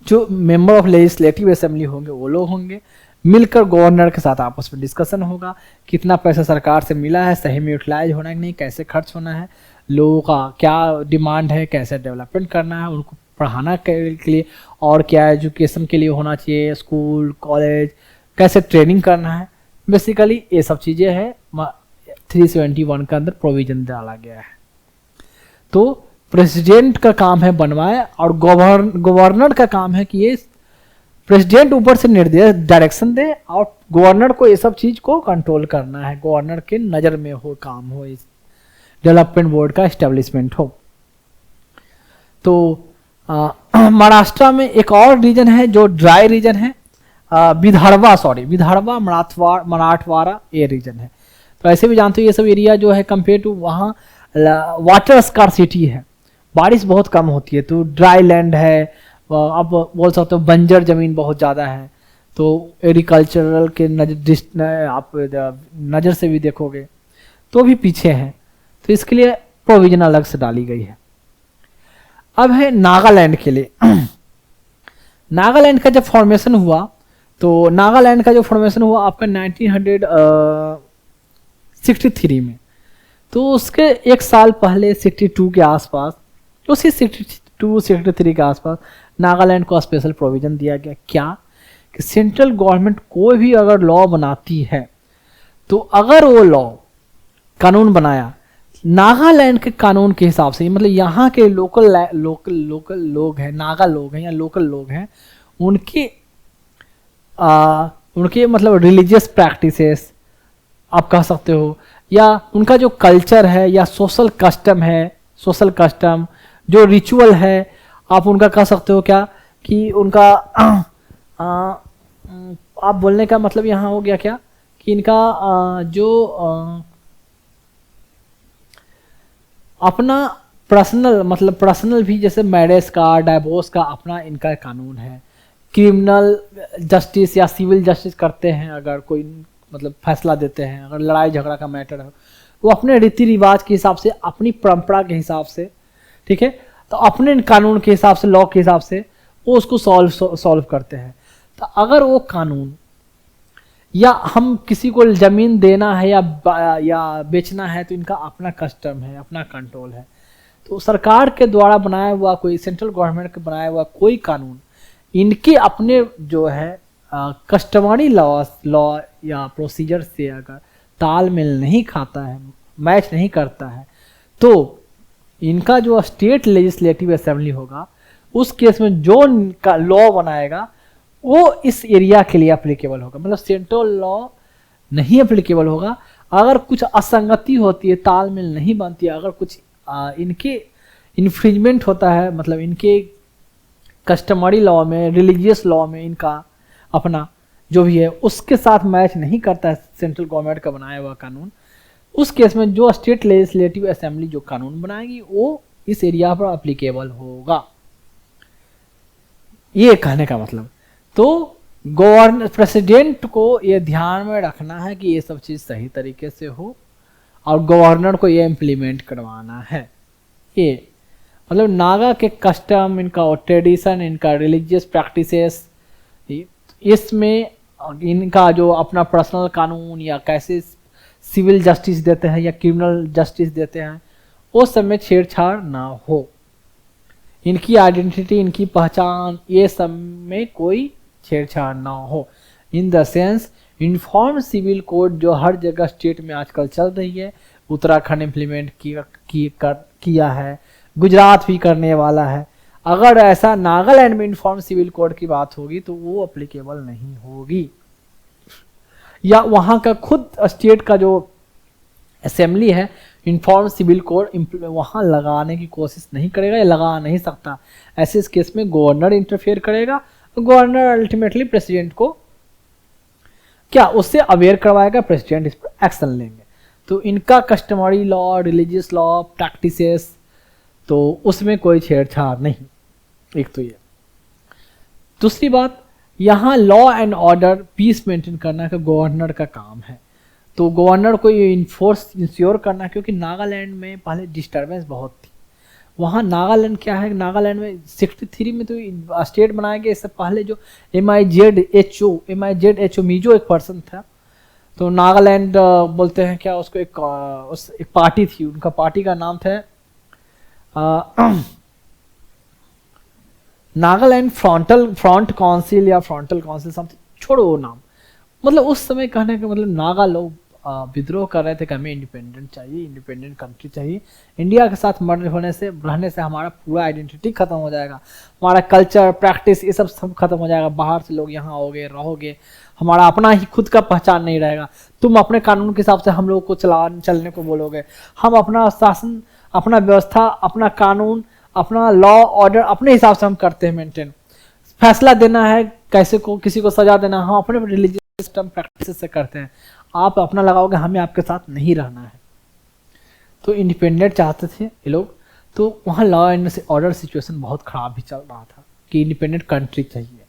जो मेंबर ऑफ लेजिस्लेटिव असेंबली होंगे वो लोग होंगे, मिलकर गवर्नर के साथ आपस में डिस्कशन होगा, कितना पैसा सरकार से मिला है, सही में यूटिलाइज होना है कि नहीं, कैसे खर्च होना है, लोगों का क्या डिमांड है, कैसे डेवलपमेंट करना है, उनको पढ़ाना के लिए और क्या एजुकेशन के लिए होना चाहिए, स्कूल कॉलेज, कैसे ट्रेनिंग करना है। बेसिकली ये सब चीज़ें हैं 371 के अंदर प्रोविजन डाला गया है। तो प्रेसिडेंट का काम है बनवाए और गवर्नर का काम है कि ये प्रेसिडेंट ऊपर से निर्देश डायरेक्शन दे और गवर्नर को ये सब चीज को कंट्रोल करना है, गवर्नर के नज़र में हो काम हो, इस डेवलपमेंट बोर्ड का एस्टेब्लिशमेंट हो। तो महाराष्ट्र में एक और रीजन है जो ड्राई रीजन है, विदर्भा मराठवाड़ा ये रीजन है। तो ऐसे भी जानते हो ये सब एरिया जो है कंपेयर टू वहाँ वाटर स्कार्सिटी है, बारिश बहुत कम होती है, तो ड्राई लैंड है, अब बोल सकते हो बंजर जमीन बहुत ज़्यादा है। तो एग्रीकल्चरल के आप नज़र से भी देखोगे तो भी पीछे हैं, तो इसके लिए प्रोविजन अलग से डाली गई है। अब है नागालैंड के लिए। नागालैंड का जब फॉर्मेशन हुआ तो नागालैंड का जो फॉर्मेशन हुआ आपका 1963 में, तो उसके एक साल पहले 62 के आसपास, उसी 62-63 के आसपास नागालैंड को स्पेशल प्रोविजन दिया गया। क्या कि सेंट्रल गवर्नमेंट कोई भी अगर लॉ बनाती है तो अगर वो लॉ कानून बनाया नागालैंड के कानून के हिसाब से, मतलब यहाँ के लोकल लोग हैं, नागा लोग हैं या लोकल लोग हैं, उनके मतलब रिलीजियस प्रैक्टिसेस आप कह सकते हो, या उनका जो कल्चर है या सोशल कस्टम जो रिचुअल है आप उनका कह सकते हो क्या कि उनका आप बोलने का मतलब यहाँ हो गया क्या कि इनका अपना पर्सनल भी, जैसे मैरिज का, डाइवोर्स का अपना इनका कानून है। क्रिमिनल जस्टिस या सिविल जस्टिस करते हैं, अगर कोई मतलब फैसला देते हैं, अगर लड़ाई झगड़ा का मैटर है, वो अपने रीति रिवाज के हिसाब से, अपनी परंपरा के हिसाब से, ठीक है, तो अपने कानून के हिसाब से, लॉ के हिसाब से वो उसको सॉल्व करते हैं। तो अगर वो कानून, या हम किसी को जमीन देना है या बेचना है, तो इनका अपना कस्टम है, अपना कंट्रोल है। तो सरकार के द्वारा बनाया हुआ कोई, सेंट्रल गवर्नमेंट के बनाया हुआ कोई कानून इनके अपने जो है कस्टमरी लॉ या प्रोसीजर से अगर तालमेल नहीं खाता है, मैच नहीं करता है, तो इनका जो स्टेट लेजिस्लेटिव असेंबली होगा उस केस में जो लॉ बनाएगा वो इस एरिया के लिए एप्लीकेबल होगा। मतलब सेंट्रल लॉ नहीं एप्लीकेबल होगा अगर कुछ असंगति होती है, तालमेल नहीं बनती है, अगर कुछ इनके इन्फ्रिंजमेंट होता है, मतलब इनके कस्टमरी लॉ में, रिलीजियस लॉ में इनका अपना जो भी है उसके साथ मैच नहीं करता है सेंट्रल गवर्नमेंट का बनाया हुआ कानून, उस केस में जो स्टेट लेजिस्लेटिव असेंबली जो कानून बनाएगी वो इस एरिया पर एप्लीकेबल होगा। ये कहने का मतलब, तो प्रेसिडेंट को ये ध्यान में रखना है कि ये सब चीज़ सही तरीके से हो और गवर्नर को ये इम्प्लीमेंट करवाना है। ये मतलब नागा के कस्टम, इनका ट्रेडिशन, इनका रिलीजियस प्रैक्टिसेस, इसमें इनका जो अपना पर्सनल कानून या कैसे सिविल जस्टिस देते हैं या क्रिमिनल जस्टिस देते हैं, वो सब में छेड़छाड़ ना हो। इनकी आइडेंटिटी, इनकी पहचान, ये सब में कोई छेड़छाड़ ना हो। In the sense uniform civil code जो हर जगह स्टेट में आजकल चल रही है, उत्तराखंड इम्प्लीमेंट किया है, गुजरात भी करने वाला है। अगर ऐसा नागालैंड में यूनिफॉर्म सिविल कोड की बात होगी तो वो अप्लीकेबल नहीं होगी, या वहाँ का खुद स्टेट का जो असेंबली है यूनिफॉर्म सिविल कोड वहाँ लगाने की कोशिश नहीं करेगा या लगा नहीं सकता। ऐसे इस केस में गवर्नर इंटरफेयर करेगा, गवर्नर अल्टीमेटली प्रेसिडेंट को क्या उससे अवेयर करवाएगा, प्रेसिडेंट इस पर एक्शन लेंगे। तो इनका customary law, religious law, practices, तो उसमें कोई छेड़छाड़ नहीं। एक तो ये। दूसरी बात, यहाँ law and order, peace maintain करना का गवर्नर का काम है। तो गवर्नर को ये इंश्योर करना, क्योंकि नागालैंड में पहले डिस्टर्बेंस बहुत थी। वहाँ नागालैंड क्या है, नागालैंड में 63 में तो स्टेट बनाया गया। इससे पहले जो MIZHO मीजो एक पर्सन था, तो नागालैंड बोलते हैं क्या उसको, एक पार्टी थी, उनका पार्टी का नाम था नागालैंड फ्रंट काउंसिल या फ्रंटल काउंसिल समथिंग, छोड़ो वो नाम। मतलब उस समय कहने का मतलब नागा लोग विद्रोह कर रहे थे कि हमें इंडिपेंडेंट चाहिए, इंडिपेंडेंट कंट्री चाहिए। इंडिया के साथ मर्ज रहने से हमारा पूरा आइडेंटिटी खत्म हो जाएगा, हमारा कल्चर, प्रैक्टिस, ये सब खत्म हो जाएगा। बाहर से लोग यहाँ आओगे, रहोगे, हमारा अपना ही खुद का पहचान नहीं रहेगा। तुम अपने कानून के हिसाब से हम लोग को चलने को बोलोगे, हम अपना शासन, अपना व्यवस्था, अपना कानून, अपना लॉ ऑर्डर अपने हिसाब से हम करते हैं मेंटेन। फैसला देना है कैसे को, किसी को सजा देना, हम अपने रिलीजियस सिस्टम प्रैक्टिस से करते हैं। आप अपना लगाओगे, हमें आपके साथ नहीं रहना है। तो इंडिपेंडेंट चाहते थे ये लोग। तो वहाँ लॉ एंड ऑर्डर सिचुएशन बहुत ख़राब भी चल रहा था कि इंडिपेंडेंट कंट्री चाहिए।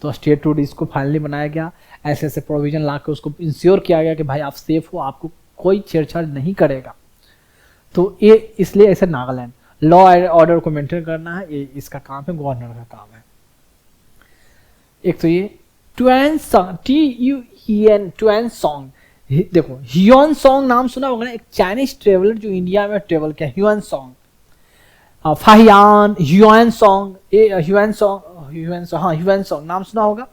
तो स्टेट रूल इसको फाइनली बनाया गया, ऐसे ऐसे प्रोविजन ला के उसको इंश्योर किया गया कि भाई आप सेफ हो, आपको कोई छेड़छाड़ नहीं करेगा। तो ये इसलिए ऐसे नागालैंड लॉ एंड ऑर्डर को मेंटेन करना है, ये इसका काम है, गवर्नर का काम है। एक तो ये Twain song, TUEN Twain song, देखो ह्यून सॉन्ग नाम सुना होगा ना, एक चाइनीज ट्रेवलर जो इंडिया में ट्रेवल किया, Hyun song, Fahien, Hyun song, Hyun song नाम सुना होगा।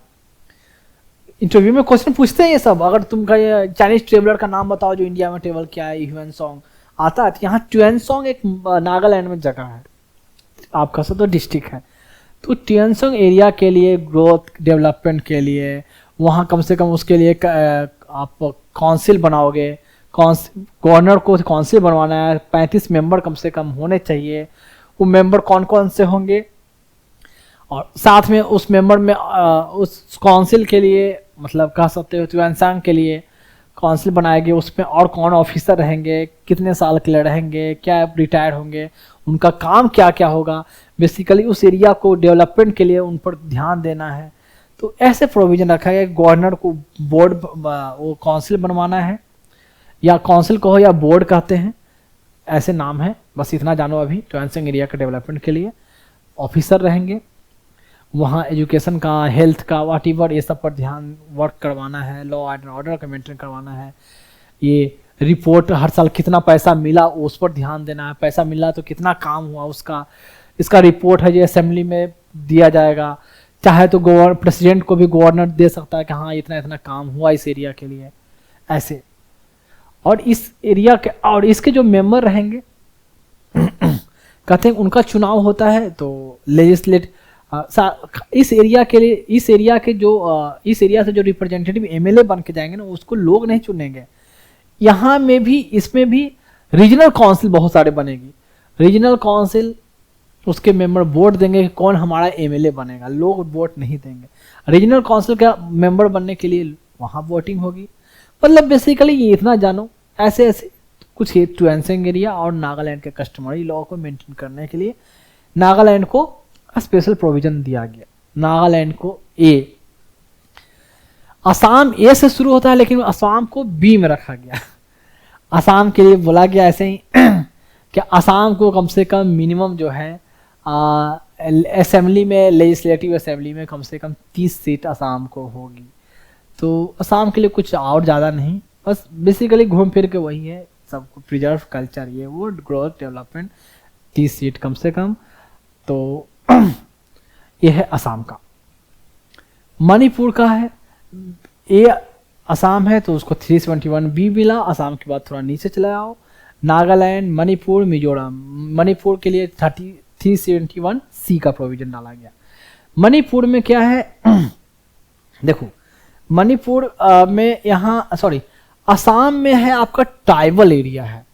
इंटरव्यू में क्वेश्चन पूछते हैं ये सब, अगर तुम चाइनीज ट्रेवलर का नाम बताओ जो इंडिया में ट्रेवल किया है, ह्यून सॉन्ग आता है। यहाँ ट्वेन सॉन्ग एक नागालैंड में जगह है, आपका सब तो डिस्ट्रिक्ट है। तो ट्वेन सॉन्ग एरिया के लिए ग्रोथ डेवलपमेंट के लिए वहाँ कम से कम उसके लिए आप काउंसिल बनाओगे, गवर्नर को काउंसिल बनवाना है, 35 मेंबर कम से कम होने चाहिए। वो मेंबर कौन कौन से होंगे, और साथ में उस मेंबर में उस काउंसिल के लिए मतलब कह सकते हो ट्वेन सॉन्ग के लिए काउंसिल बनाएंगे, उसमें और कौन ऑफिसर रहेंगे, कितने साल के लिए रहेंगे, क्या रिटायर होंगे, उनका काम क्या क्या होगा। बेसिकली उस एरिया को डेवलपमेंट के लिए उन पर ध्यान देना है। तो ऐसे प्रोविजन रखा गया। गवर्नर को बोर्ड, वो काउंसिल बनवाना है, या काउंसिल कहो या बोर्ड कहते हैं, ऐसे नाम है, बस इतना जानो अभी। ट्वेंसिंग एरिया के डेवलपमेंट के लिए ऑफिसर रहेंगे, वहाँ एजुकेशन का, हेल्थ का, व्हाटएवर ये सब पर ध्यान वर्क करवाना है, लॉ एंड ऑर्डर का मेंटेन करवाना है। ये रिपोर्ट हर साल कितना पैसा मिला उस पर ध्यान देना है, पैसा मिला तो कितना काम हुआ उसका, इसका रिपोर्ट है जो असेंबली में दिया जाएगा। चाहे तो प्रेसिडेंट को भी गवर्नर दे सकता है कि हाँ इतना इतना काम हुआ इस एरिया के लिए, ऐसे। और इस एरिया के और इसके जो मेंबर रहेंगे कहते हैं उनका चुनाव होता है, तो लेजिस्लेट इस एरिया के लिए, इस एरिया से जो रिप्रेजेंटेटिव MLA बन के जाएंगे ना, उसको लोग नहीं चुनेंगे। यहाँ में भी, इसमें भी रीजनल काउंसिल बहुत सारे बनेगी। रीजनल काउंसिल उसके मेंबर वोट देंगे कि कौन हमारा MLA बनेगा, लोग वोट नहीं देंगे। रीजनल काउंसिल का मेंबर बनने के लिए वहाँ वोटिंग होगी। मतलब बेसिकली ये इतना जानो, ऐसे ऐसे कुछ ट्वेंसिंग एरिया और नागालैंड के कस्टमरी लॉ को मेंटेन करने के लिए नागालैंड को स्पेशल प्रोविजन दिया गया। नागालैंड को असम A से शुरू होता है, लेकिन असम को B में रखा गया। असम के लिए बोला गया ऐसे ही कि असम को कम से कम मिनिमम जो है असेंबली में, लेजिस्लेटिव असेंबली में कम से कम 30 सीट असम को होगी। तो असम के लिए कुछ और ज़्यादा नहीं, बस बेसिकली घूम फिर के वही है, सबको प्रिजर्व कल्चर, ये वो ग्रोथ डेवलपमेंट, 30 सीट कम से कम। तो ये है असम का। मणिपुर का है, ये असम है तो उसको 371B मिला, असम के बाद थोड़ा नीचे चला आओ, नागालैंड, मणिपुर, मिजोरम। मणिपुर के लिए 371C का प्रोविजन डाला गया। मणिपुर में क्या है देखो, मणिपुर में यहाँ सॉरी असम में है आपका ट्राइबल एरिया है,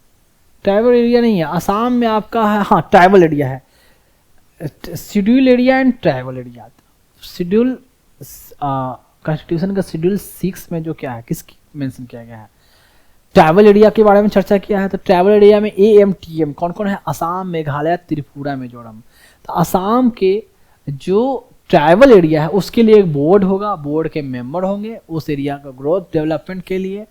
ट्राइबल एरिया नहीं है असम में आपका है, हाँ ट्राइबल एरिया है, schedule area and tribal area. Schedule constitution का शेड्यूल 6 में जो क्या है, किसकी मेंशन किया गया है, ट्राइबल एरिया के बारे में चर्चा किया है। तो ट्राइबल एरिया में AMTM कौन कौन है, असम, मेघालय, त्रिपुरा, मिजोरम। तो असम के जो ट्राइबल एरिया है उसके लिए एक बोर्ड होगा, बोर्ड के मेंबर होंगे, उस एरिया का ग्रोथ डेवलपमेंट के लिए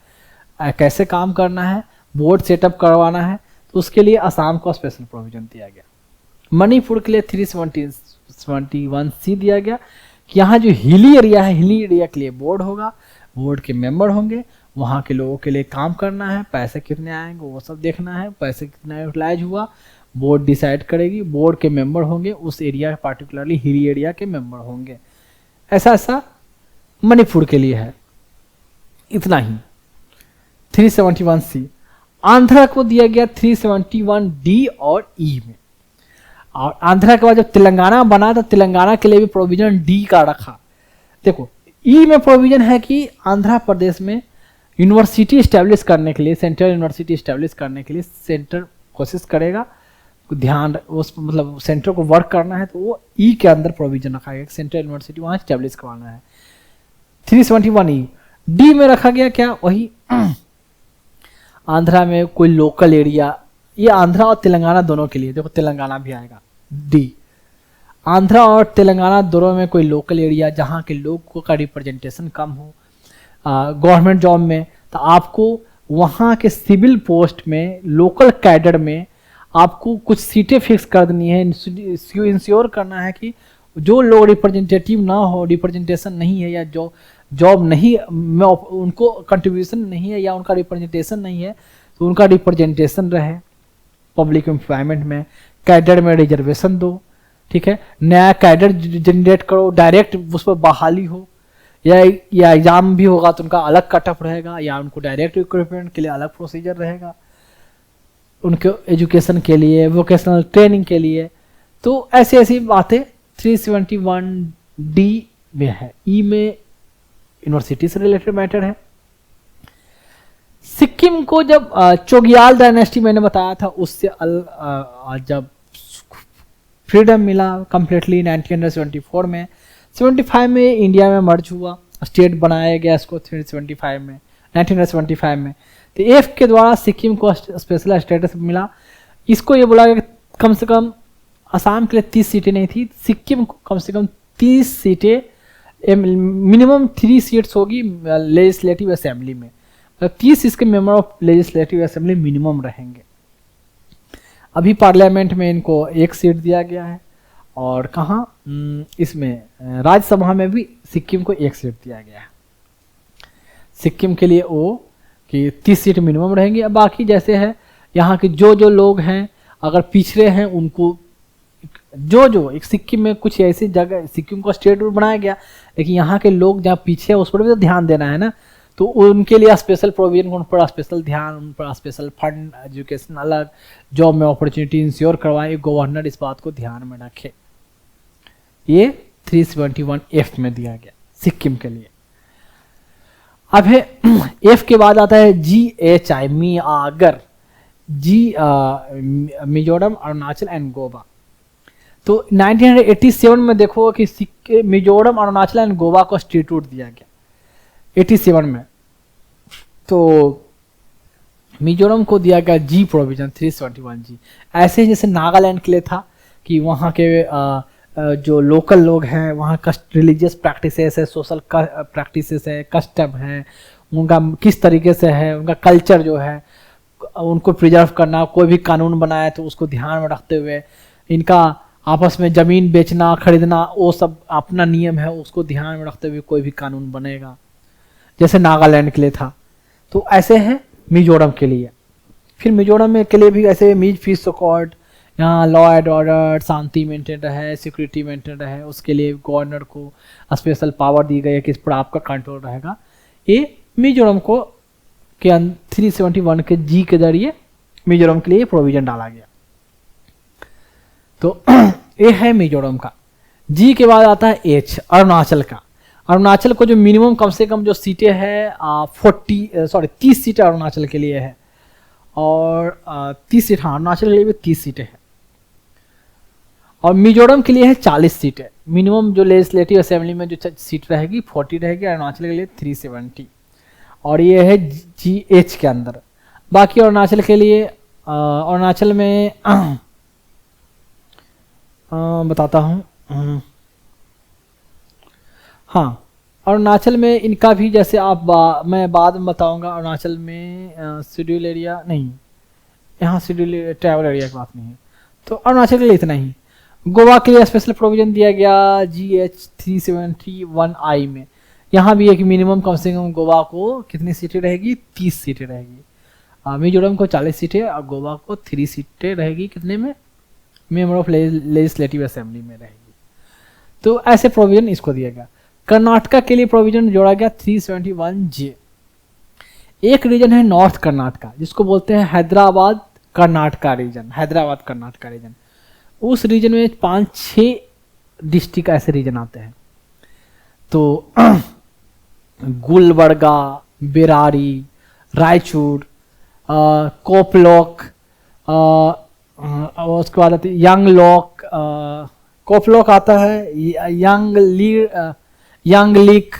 कैसे काम करना है, बोर्ड सेटअप करवाना है, तो उसके लिए असम को स्पेशल प्रोविजन दिया गया। मणिपुर के लिए 371C दिया गया कि यहाँ जो हिली एरिया है, हिली एरिया के लिए बोर्ड होगा, बोर्ड के मेंबर होंगे, वहाँ के लोगों के लिए काम करना है, पैसे कितने आएंगे वो सब देखना है, पैसे कितना यूटिलाइज हुआ बोर्ड डिसाइड करेगी, बोर्ड के मेंबर होंगे, उस एरिया पार्टिकुलरली हिली एरिया के मेंबर होंगे। ऐसा ऐसा मणिपुर के लिए है। इतना ही 371C। आंध्रा को दिया गया 371D और E में। और आंध्रा के बाद जब तेलंगाना बना तो तेलंगाना के लिए भी प्रोविजन D का रखा। देखो E में प्रोविजन है कि आंध्र प्रदेश में यूनिवर्सिटी स्टैब्लिश करने के लिए, सेंट्रल यूनिवर्सिटी स्टैब्लिश करने के लिए सेंटर कोशिश करेगा, ध्यान उस मतलब सेंटर को वर्क करना है, तो वो E के अंदर प्रोविजन रखा गया, सेंट्रल यूनिवर्सिटी वहाँ स्टैब्लिश करवाना है। 371E। D में रखा गया क्या, वही आंध्रा में कोई लोकल एरिया, ये आंध्रा और तेलंगाना दोनों के लिए, देखो तेलंगाना भी आएगा D। आंध्रा और तेलंगाना दोनों में कोई लोकल एरिया जहाँ के लोगों का रिप्रेजेंटेशन कम हो गवर्नमेंट जॉब में, तो आपको वहाँ के सिविल पोस्ट में, लोकल कैडर में आपको कुछ सीटें फिक्स कर देनी है, इंश्योर करना है कि जो लोग रिप्रेजेंटेटिव ना हो, रिप्रेजेंटेशन नहीं है या जो जॉब नहीं में उनको कंट्रीब्यूशन नहीं है या उनका रिप्रेजेंटेशन नहीं है, तो उनका रिप्रेजेंटेशन रहे पब्लिक एम्प्लॉयमेंट में। कैडर में रिजर्वेशन दो, ठीक है, नया कैडर जनरेट करो, डायरेक्ट उस पर बहाली हो, या एग्जाम भी होगा तो उनका अलग कटअप रहेगा, या उनको डायरेक्ट रिक्रूटमेंट के लिए अलग प्रोसीजर रहेगा, उनके एजुकेशन के लिए, वोकेशनल ट्रेनिंग के लिए। तो ऐसी ऐसी बातें 371D में है। E में यूनिवर्सिटी से रिलेटेड मैटर है। सिक्किम को जब चोग्याल डायनेस्टी मैंने बताया था, उससे जब फ्रीडम मिला कंप्लीटली 1974 में, 75 में इंडिया में मर्ज हुआ, स्टेट बनाया गया इसको 375 में 1975 में। तो F के द्वारा सिक्किम को स्पेशल स्टेटस मिला। इसको ये बोला गया कि कम से कम असम के लिए 30 सीटें नहीं थी, सिक्किम को कम से कम 30 सीटें, मिनिमम 3 सीट्स होगी लेजिस्लेटिव असेंबली में, 30 इसके member of legislative assembly minimum रहेंगे। अभी पार्लियामेंट में इनको 1 सीट दिया गया है, और कहाँ इसमें राज्यसभा में भी सिक्किम को 1 सीट दिया गया है। सिक्किम के लिए वो कि 30 सीट मिनिमम रहेंगी। अब बाकी जैसे है यहाँ के जो लोग हैं अगर पिछड़े हैं उनको जो एक सिक्किम में कुछ ऐसी जगह, सिक्किम को स्टेट बनाया गया, लेकिन यहाँ के लोग जहाँ पीछे है उस पर भी तो ध्यान देना है ना, तो उनके लिए स्पेशल प्रोविजन, उन पर स्पेशल ध्यान, उन पर स्पेशल फंड, एजुकेशन अलग, जॉब में अपॉर्चुनिटी इंश्योर करवाएं, गवर्नर इस बात को ध्यान में रखे। ये 371F में दिया गया सिक्किम के लिए। अब है F के बाद आता है GHI मियागर, मिजोरम, अरुणाचल एंड गोवा। तो 1987 में देखो कि मिजोरम, अरुणाचल एंड गोवा को स्टेटूट दिया गया 87 में। तो मिजोरम को दिया गया G प्रोविजन 371G। ऐसे जैसे नागालैंड के लिए था कि वहाँ के जो लोकल लोग हैं, वहाँ रिलीजियस प्रैक्टिसेस है, सोशल प्रैक्टिसेस है, कस्टम है, उनका किस तरीके से है, उनका कल्चर जो है, उनको प्रिजर्व करना, कोई भी कानून बनाए तो उसको ध्यान में रखते हुए, इनका आपस में ज़मीन बेचना खरीदना वो सब अपना नियम है, उसको ध्यान में रखते हुए कोई भी कानून बनेगा, जैसे नागालैंड के लिए था। तो ऐसे है मिजोरम के लिए। फिर मिजोरम में के लिए भी ऐसे मीज फीस कोर्ट, यहाँ law and order, Shanti maintain रहे, सिक्योरिटी मेंटेन रहे, उसके लिए गवर्नर को स्पेशल पावर दी गई है कि इस पर आपका कंट्रोल रहेगा। ये मिजोरम को के 371 के जी के जरिए मिजोरम के लिए प्रोविजन डाला गया। तो ये है मिजोरम का। जी के बाद आता है एच, अरुणाचल का। अरुणाचल को जो मिनिमम कम से कम जो सीटें है 30 सीटें अरुणाचल के लिए है, और 30 सीट, हाँ अरुणाचल के लिए भी 30 सीटें हैं। और मिजोरम के लिए है 40 सीटें। मिनिमम जो लेजिस्लेटिव असेंबली में जो सीट रहेगी 40 रहेगी, अरुणाचल के लिए 370, और ये है GH के अंदर। बाकी अरुणाचल के लिए अरुणाचल में बताता हूँ। हाँ, अरुणाचल में इनका भी जैसे मैं बाद में बताऊंगा। अरुणाचल में शेड्यूल एरिया नहीं, यहाँ शेड्यूल ट्रैवल एरिया की बात नहीं है, तो अरुणाचल के लिए इतना ही। गोवा के लिए स्पेशल प्रोविजन दिया गया GH 371I में। यहाँ भी एक मिनिमम कम से कम गोवा को कितनी सीटें रहेगी, 30 सीटें रहेगी। मिजोरम को 40 सीटें और गोवा को 3 सीटें रहेगी, कितने में, मेंबर ऑफ लेजिस्लेटिव असेंबली में रहेगी। तो ऐसे प्रोविजन इसको दिया गया। कर्नाटका के लिए प्रोविजन जोड़ा गया 371J। एक रीजन है नॉर्थ कर्नाटका, जिसको बोलते हैं हैदराबाद कर्नाटका रीजन, हैदराबाद कर्नाटका रीजन। उस रीजन में 5-6 डिस्ट्रिक्ट ऐसे रीजन आते हैं। तो गुलबर्गा, बेरारी, रायचूर, कोपलोक, उसके बाद आती है यांगलोक, कोपलोक आता है, यांगलिक,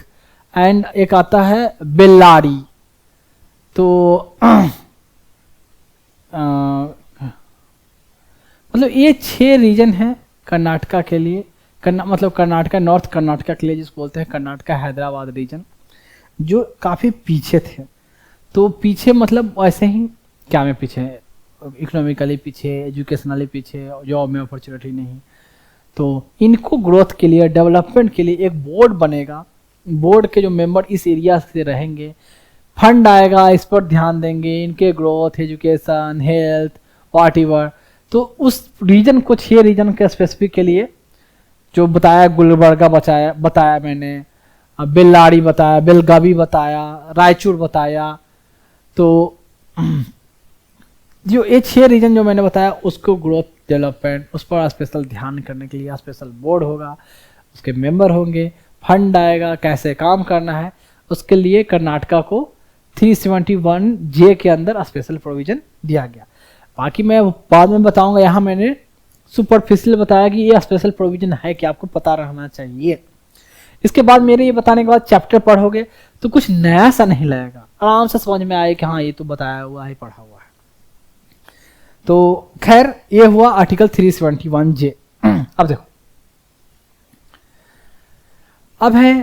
एंड एक आता है बेल्लारी। तो मतलब ये 6 रीजन हैं कर्नाटका के लिए। मतलब कर्नाटका, नॉर्थ कर्नाटका के लिए जिसको बोलते हैं कर्नाटका हैदराबाद रीजन, जो काफ़ी पीछे थे। तो पीछे मतलब ऐसे ही, क्या में पीछे, इकोनॉमिकली पीछे, एजुकेशनली पीछे, जॉब में अपॉर्चुनिटी नहीं। तो इनको ग्रोथ के लिए, डेवलपमेंट के लिए एक बोर्ड बनेगा। बोर्ड के जो मेंबर इस एरिया से रहेंगे, फंड आएगा, इस पर ध्यान देंगे, इनके ग्रोथ, एजुकेशन, हेल्थ, व्हाटएवर। तो उस रीजन को 6 रीजन के स्पेसिफिक के लिए जो बताया, गुलबर्गा बताया मैंने, बेल्लारी बताया, बेलगावी बताया, रायचूर बताया। तो जो ये 6 रीजन जो मैंने बताया, उसको ग्रोथ, डेवलपमेंट, उस पर स्पेशल ध्यान करने के लिए स्पेशल बोर्ड होगा, उसके मेंबर होंगे, फंड आएगा, कैसे काम करना है, उसके लिए कर्नाटका को 371J के अंदर स्पेशल प्रोविजन दिया गया। बाकी मैं बाद में बताऊंगा। यहाँ मैंने सुपरफिशियल बताया कि ये स्पेशल प्रोविजन है कि आपको पता रहना चाहिए। इसके बाद मेरे ये बताने के बाद चैप्टर पढ़ोगे तो कुछ नया सा नहीं लगेगा, आराम से समझ में आए कि हाँ ये तो बताया हुआ है, पढ़ा हुआ है। तो खैर ये हुआ आर्टिकल 371J। अब देखो, अब है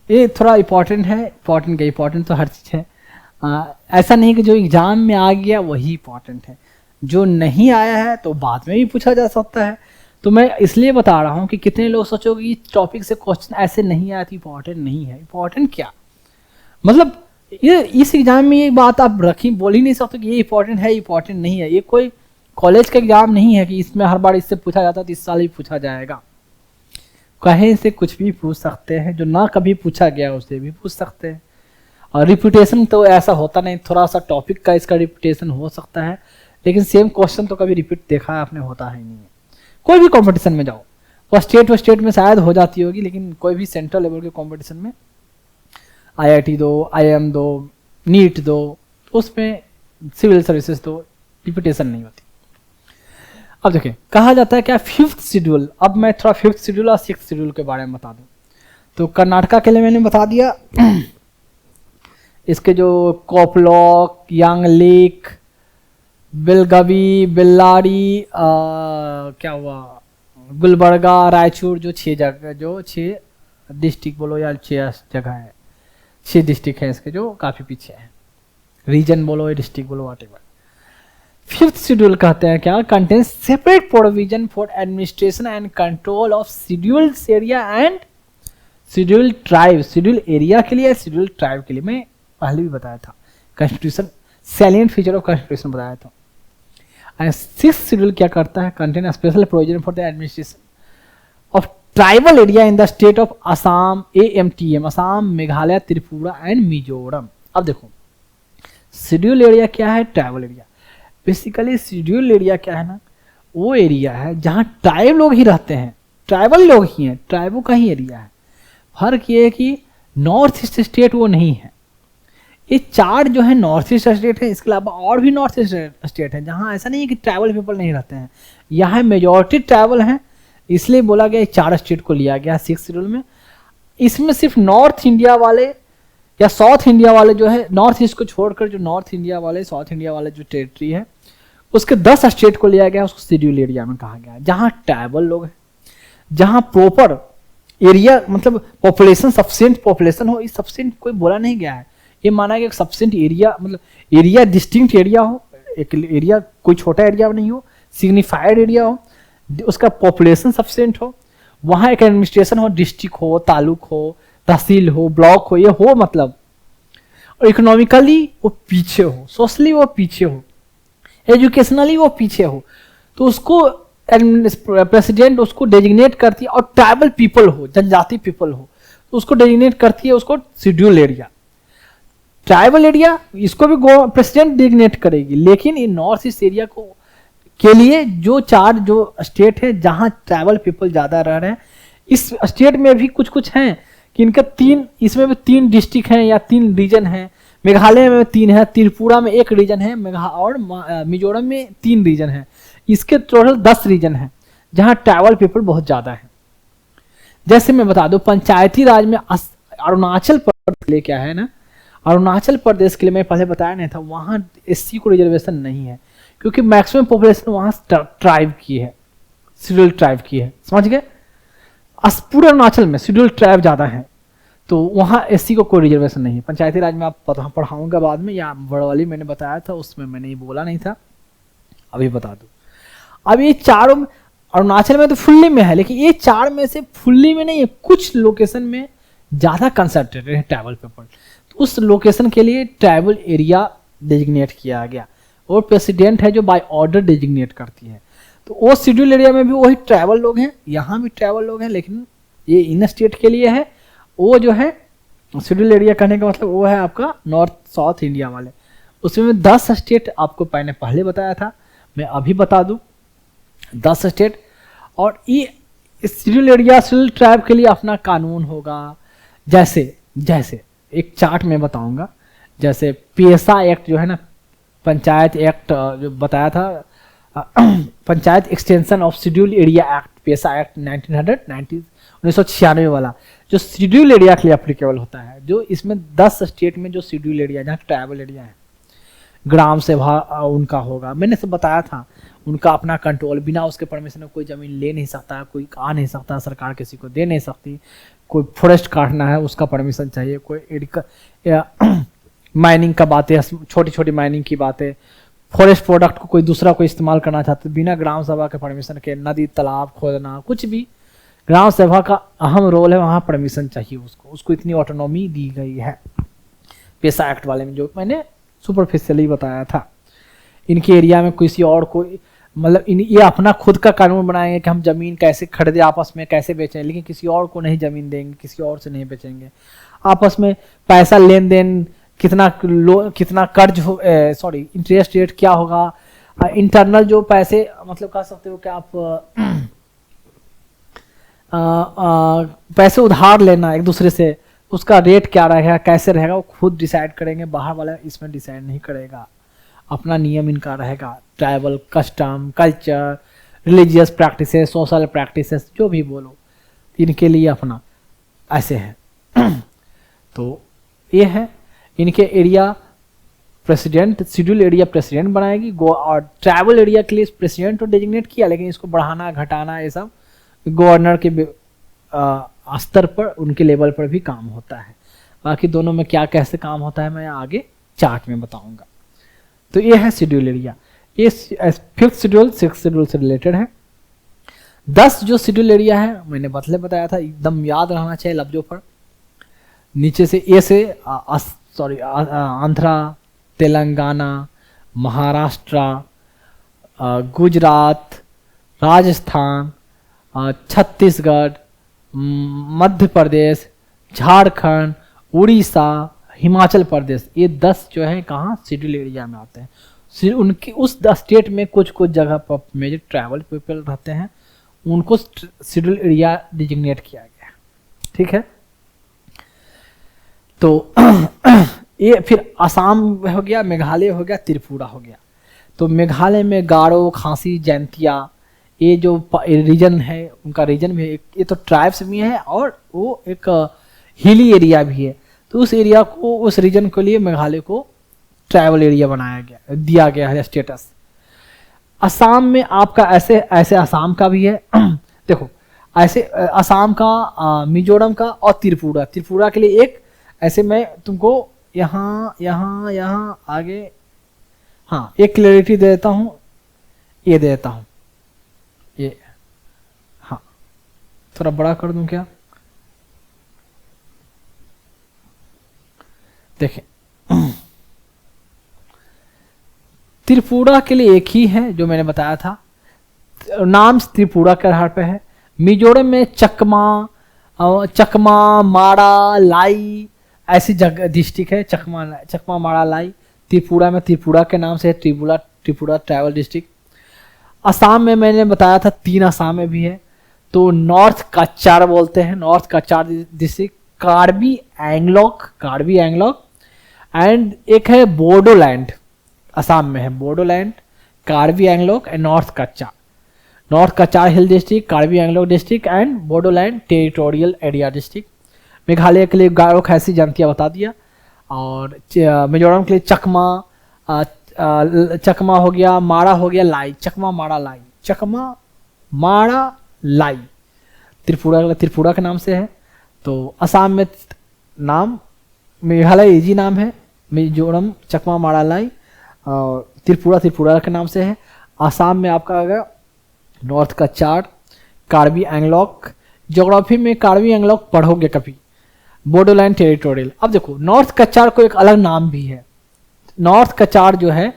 ये थोड़ा इंपॉर्टेंट है। इंपॉर्टेंट तो हर चीज है, ऐसा नहीं कि जो एग्जाम में आ गया वही इंपॉर्टेंट है, जो नहीं आया है तो बाद में भी पूछा जा सकता है। तो मैं इसलिए बता रहा हूँ कि कितने लोग सोचोगे कि टॉपिक से क्वेश्चन ऐसे नहीं आया तो इंपॉर्टेंट नहीं है। इंपॉर्टेंट क्या, मतलब ये इस एग्जाम में ये बात आप बोल ही नहीं सकते कि ये इंपॉर्टेंट है, इंपॉर्टेंट नहीं है। ये कोई कॉलेज का एग्जाम नहीं है कि इसमें हर बार इससे पूछा जाता है तो इस साल भी पूछा जाएगा। कहीं से कुछ भी पूछ सकते हैं, जो ना कभी पूछा गया उससे भी पूछ सकते हैं। और रिपीटेशन तो ऐसा होता नहीं, थोड़ा सा टॉपिक का इसका रिपीटेशन हो सकता है, लेकिन सेम क्वेश्चन तो कभी रिपीट देखा है आपने, होता है नहीं है। कोई भी कंपटीशन में जाओ, वो स्टेट में शायद हो जाती होगी, लेकिन कोई भी सेंट्रल लेवल के कंपटीशन में IIT दो, IIM दो, नीट दो, उसमें सिविल सर्विसेज दो, रिपीटेशन नहीं होती। अब देखिए, कहा जाता है क्या 5th शेड्यूल। अब मैं थोड़ा 5th शेड्यूल और 6th शेड्यूल के बारे में बता दूं। तो कर्नाटका के लिए मैंने बता दिया, इसके जो कोपलोक, यांगलिक, बेलगावी, बेल्लारी, क्या हुआ, गुलबर्गा, रायचूर, जो 6 डिस्ट्रिक्ट बोलो या 6 जगह है, 6 डिस्ट्रिक्ट है इसके जो काफ़ी पीछे है। रीजन बोलो, डिस्ट्रिक्ट बोलो, वॉट एवर। फिफ्थ शेड्यूल कहते हैं क्या, contain separate provision for administration and control of scheduled area and scheduled tribe. Schedule area के लिए, शेड्यूल्ड ट्राइब के लिए मैं पहले भी बताया था, constitution salient feature of constitution बताया था। एंड सिक्स्थ शेड्यूल क्या करता है, contain special provision for the administration of tribal area in the state of Assam, AMTM, Assam, Meghalaya, Tripura and Mizoram. अब देखो शेड्यूल एरिया क्या है, tribal area. Basically schedule area क्या है ना, वो एरिया है जहाँ ट्राइब लोग ही रहते हैं, ट्राइबल लोग ही हैं, ट्राइबों का ही एरिया है। फर्क ये है कि नॉर्थ ईस्ट स्टेट वो नहीं है। ये चार जो है नॉर्थ ईस्ट स्टेट है, इसके अलावा और भी नॉर्थ ईस्ट स्टेट है जहाँ ऐसा नहीं है कि ट्राइबल पीपल नहीं रहते हैं, यहाँ मेजॉरिटी ट्राइबल हैं, इसलिए बोला गया चार स्टेट को लिया गया सिक्स शेड्यूल में। इसमें सिर्फ नॉर्थ इंडिया वाले या साउथ इंडिया वाले जो है, नॉर्थ ईस्ट को छोड़कर जो नॉर्थ इंडिया वाले, साउथ इंडिया वाले जो टेरिटरी है उसके 10 स्टेट को लिया गया, उसको शेड्यूल एरिया में कहा गया, जहाँ ट्राइबल लोग हैं, जहाँ प्रॉपर एरिया मतलब पॉपुलेशन सफिशिएंट पॉपुलेशन हो। इस सफिशिएंट कोई बोला नहीं गया है, ये माना गया सफिशिएंट एरिया मतलब एरिया डिस्टिंक्ट एरिया हो, एक एरिया कोई छोटा एरिया नहीं हो, सिग्निफाइड एरिया हो, उसका पॉपुलेशन सफिशिएंट हो, वहाँ एक एडमिनिस्ट्रेशन हो, डिस्ट्रिक्ट हो, तालुक हो, तहसील हो, ब्लॉक हो, ये हो मतलब, और इकोनॉमिकली वो पीछे हो, सोशली वो पीछे हो, एजुकेशनली वो पीछे हो, तो उसको प्रेसिडेंट उसको डेजिग्नेट करती है। और ट्राइबल पीपल हो, जनजाति पीपल हो, तो उसको डेजिग्नेट करती है, उसको शेड्यूल एरिया। ट्राइबल एरिया इसको भी प्रेसिडेंट डेजिग्नेट करेगी, लेकिन ये नॉर्थ ईस्ट एरिया को के लिए जो चार जो स्टेट है जहां ट्राइबल पीपल ज्यादा रह रहे हैं, इस स्टेट में भी कुछ कुछ हैं कि इनका तीन, इसमें भी 3 डिस्ट्रिक्ट हैं या 3 रीजन हैं। मेघालय में 3 है, त्रिपुरा में 1 रीजन है, और मिजोरम में 3 रीजन है। इसके टोटल 10 रीजन है जहां ट्राइबल पीपल बहुत ज्यादा है। जैसे मैं बता दूं, पंचायती राज में अरुणाचल प्रदेश के लिए क्या है ना, अरुणाचल प्रदेश के लिए मैं पहले बताया नहीं था, वहां SC को रिजर्वेशन नहीं है, क्योंकि मैक्सिमम पॉपुलेशन वहां ट्राइब की है, शेड्यूल ट्राइब की है, समझ गए। पूरे अरुणाचल में शेड्यूल ट्राइब ज्यादा है, तो वहाँ SC को कोई रिजर्वेशन नहीं है। पंचायती राज में आप पढ़ाऊंगा बाद में, या बड़वाली मैंने बताया था उसमें मैंने ये बोला नहीं था, अभी बता दूं। अब ये चारों अरुणाचल में तो फुल्ली में है, लेकिन ये 4 में से फुल्ली में नहीं है, कुछ लोकेशन में ज्यादा कंसंट्रेटेड है ट्राइबल पीपल, तो उस लोकेशन के लिए ट्राइबल एरिया डेजिग्नेट किया गया, और प्रेसिडेंट है जो बाय ऑर्डर डेजिग्नेट करती है। तो वो शेड्यूल एरिया में भी वही ट्राइबल लोग हैं, यहाँ भी ट्राइबल लोग हैं, लेकिन ये इन स्टेट के लिए है। वो जो है शेड्यूल एरिया कहने का मतलब वो है आपका नॉर्थ साउथ इंडिया वाले, उसमें 10 स्टेट आपको मैंने पहले बताया था, मैं अभी बता दूं 10 स्टेट। और ये शेड्यूल एरिया शेड्यूल ट्राइब के लिए अपना कानून होगा। जैसे जैसे एक चार्ट में बताऊंगा, जैसे पेशा एक्ट जो है ना, पंचायत एक्ट जो बताया था, panchayat extension of schedule area act, पेशा एक्ट 1996 वाला, जो शेड्यूल एरिया के लिए एप्लीकेबल होता है, जो इसमें 10 स्टेट में जो शेड्यूल एरिया जहाँ ट्राइबल एरिया है, ग्राम सभा उनका होगा, मैंने सब बताया था, उनका अपना कंट्रोल, बिना उसके परमिशन कोई जमीन ले नहीं सकता, कोई आ नहीं सकता, सरकार किसी को दे नहीं सकती, कोई फॉरेस्ट काटना है उसका परमिशन चाहिए, कोई माइनिंग का बातें, छोटी छोटी माइनिंग की बातें, फॉरेस्ट प्रोडक्ट को कोई दूसरा कोई इस्तेमाल करना चाहते, बिना ग्राम सभा के परमिशन के, नदी तालाब खोदना, कुछ भी ग्राम सभा का अहम रोल है, वहाँ परमिशन चाहिए उसको इतनी ऑटोनॉमी दी गई है पेशा एक्ट वाले में, जो मैंने सुपरफिशियली बताया था। इनके एरिया में किसी और को मतलब ये अपना खुद का कानून बनाएंगे कि हम जमीन कैसे खरीदे, आपस में कैसे बेचें, लेकिन किसी और को नहीं जमीन देंगे, किसी और से नहीं बेचेंगे। आपस में पैसा लेन देन, कितना कर्ज हो, सॉरी इंटरेस्ट रेट क्या होगा, इंटरनल जो पैसे मतलब कह सकते हो कि आप पैसे उधार लेना एक दूसरे से, उसका रेट क्या रहेगा, कैसे रहेगा, वो खुद डिसाइड करेंगे, बाहर वाला इसमें डिसाइड नहीं करेगा, अपना नियम इनका रहेगा। Tribal custom, culture, religious practices, social practices, जो भी बोलो, इनके लिए अपना ऐसे है। तो ये है इनके area president, schedule area president बनाएगी, और ट्राइबल एरिया के लिए प्रेसिडेंट तो डेजिग्नेट किया, लेकिन इसको बढ़ाना घटाना ये सब गवर्नर के स्तर पर, उनके लेवल पर भी काम होता है। बाकी दोनों में क्या कैसे काम होता है मैं आगे चार्ट में बताऊंगा। तो ये है शेड्यूल एरिया। ये 5th शेड्यूल 6th शेड्यूल से रिलेटेड है। 10 जो शेड्यूल एरिया है मैंने बताया था, एकदम याद रहना चाहिए लफ्जों पर। नीचे से ए से आंध्रा, तेलंगाना, महाराष्ट्र, गुजरात, राजस्थान, छत्तीसगढ़, मध्य प्रदेश, झारखंड, उड़ीसा, हिमाचल प्रदेश, ये 10 जो है कहाँ शेड्यूल एरिया में आते हैं। उनकी उस 10 स्टेट में कुछ कुछ जगह पर मेजर ट्रैवल पीपल रहते हैं, उनको शेड्यूल एरिया डिजिग्नेट किया गया है। ठीक है, तो ये फिर आसाम हो गया, मेघालय हो गया, त्रिपुरा हो गया। तो मेघालय में गारो, खासी, जैंतिया, ये जो रीजन है उनका रीजन भी है, ये तो ट्राइब्स भी है और वो एक हिली एरिया भी है। तो उस एरिया को, उस रीजन के लिए मेघालय को ट्राइबल एरिया बनाया गया, दिया गया है स्टेटस। असम में आपका ऐसे असम का भी है देखो ऐसे असम का, मिजोरम का और त्रिपुरा के लिए एक ऐसे मैं तुमको यहाँ आगे हाँ एक क्लैरिटी दे देता हूँ, ये दे देता हूँ, ये हाँ थोड़ा बड़ा कर दूं क्या, देखें त्रिपुरा के लिए एक ही है जो मैंने बताया था, नाम त्रिपुरा के आधार पे है। मिजोरम में चकमा, माड़ा, लाई ऐसी जगह डिस्ट्रिक्ट है, चकमा, माड़ा, लाई। त्रिपुरा में त्रिपुरा के नाम से है, त्रिपुरा ट्राइबल डिस्ट्रिक्ट। असम में मैंने बताया था 3 असम में भी है, तो नॉर्थ कच्चार बोलते हैं, north Cachar district, Karbi Anglong and एक है बोडोलैंड, असम में है Bodoland, Karbi Anglong and north Cachar hill district, Karbi Anglong district and Bodoland territorial area district. Meghalaya के लिए गारो, खैसी, जंतिया बता दिया। और मिजोरम के लिए चकमा हो गया, माड़ा हो गया, लाई, चकमा माड़ा लाई। त्रिपुरा के नाम से है। तो असम में नाम मेघालय इजी नाम है, मिजोरम चकमा, माड़ा, लाई, और त्रिपुरा के नाम से है। असम में आपका आ गया नॉर्थ कच्चार, कार्बी एंगलॉक, ज्योग्राफी में कार्बी एंगलॉक पढ़ोगे कभी, बोडोलैंड टेरिटोरियल। अब देखो नॉर्थ कच्चार को एक अलग नाम भी है, नॉर्थ कच्चार जो है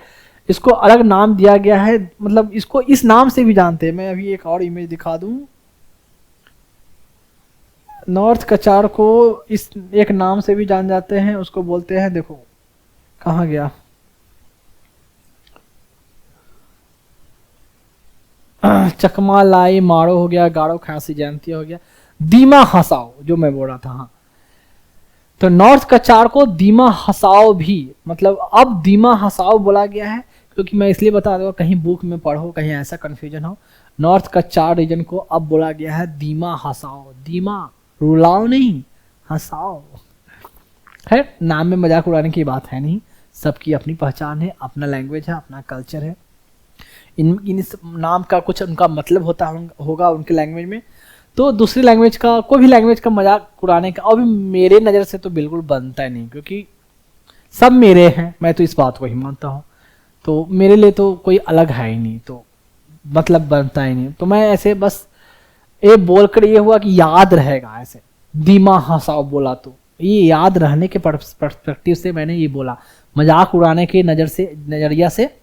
इसको अलग नाम दिया गया है, मतलब इसको इस नाम से भी जानते हैं। मैं अभी एक और इमेज दिखा दूं, नॉर्थ कच्चार को इस एक नाम से भी जान जाते हैं, उसको बोलते हैं, देखो कहाँ गया, चकमा, लाई, माड़ो हो गया, गारो, खासी, जयंती हो गया, दीमा हसाओ जो मैं बोल रहा था। हाँ, तो नॉर्थ कच्चार को दीमा हसाओ भी, मतलब अब दीमा हसाओ बोला गया है, क्योंकि मैं इसलिए बता दूंगा कहीं बुक में पढ़ो, कहीं ऐसा कंफ्यूजन हो। नॉर्थ कच्चार रीजन को अब बोला गया है दीमा हसाओ, दीमा रुलाओ नहीं, हसाओ। है, नाम में मजाक उड़ाने की बात है नहीं, सबकी अपनी पहचान है, अपना लैंग्वेज है, अपना कल्चर है। इन नाम का कुछ उनका मतलब होगा उनके लैंग्वेज में, तो दूसरी लैंग्वेज का, कोई भी लैंग्वेज का मजाक उड़ाने का अभी मेरे नज़र से तो बिल्कुल बनता ही नहीं, क्योंकि सब मेरे हैं, मैं तो इस बात को ही मानता हूँ। तो मेरे लिए तो कोई अलग है ही नहीं, तो मतलब बनता ही नहीं। तो मैं ऐसे बस ये बोलकर ये हुआ कि याद रहेगा, ऐसे दीमा हसाओ बोला तो ये याद रहने के पर्सपेक्टिव से मैंने ये बोला, मजाक उड़ाने के नज़रिया से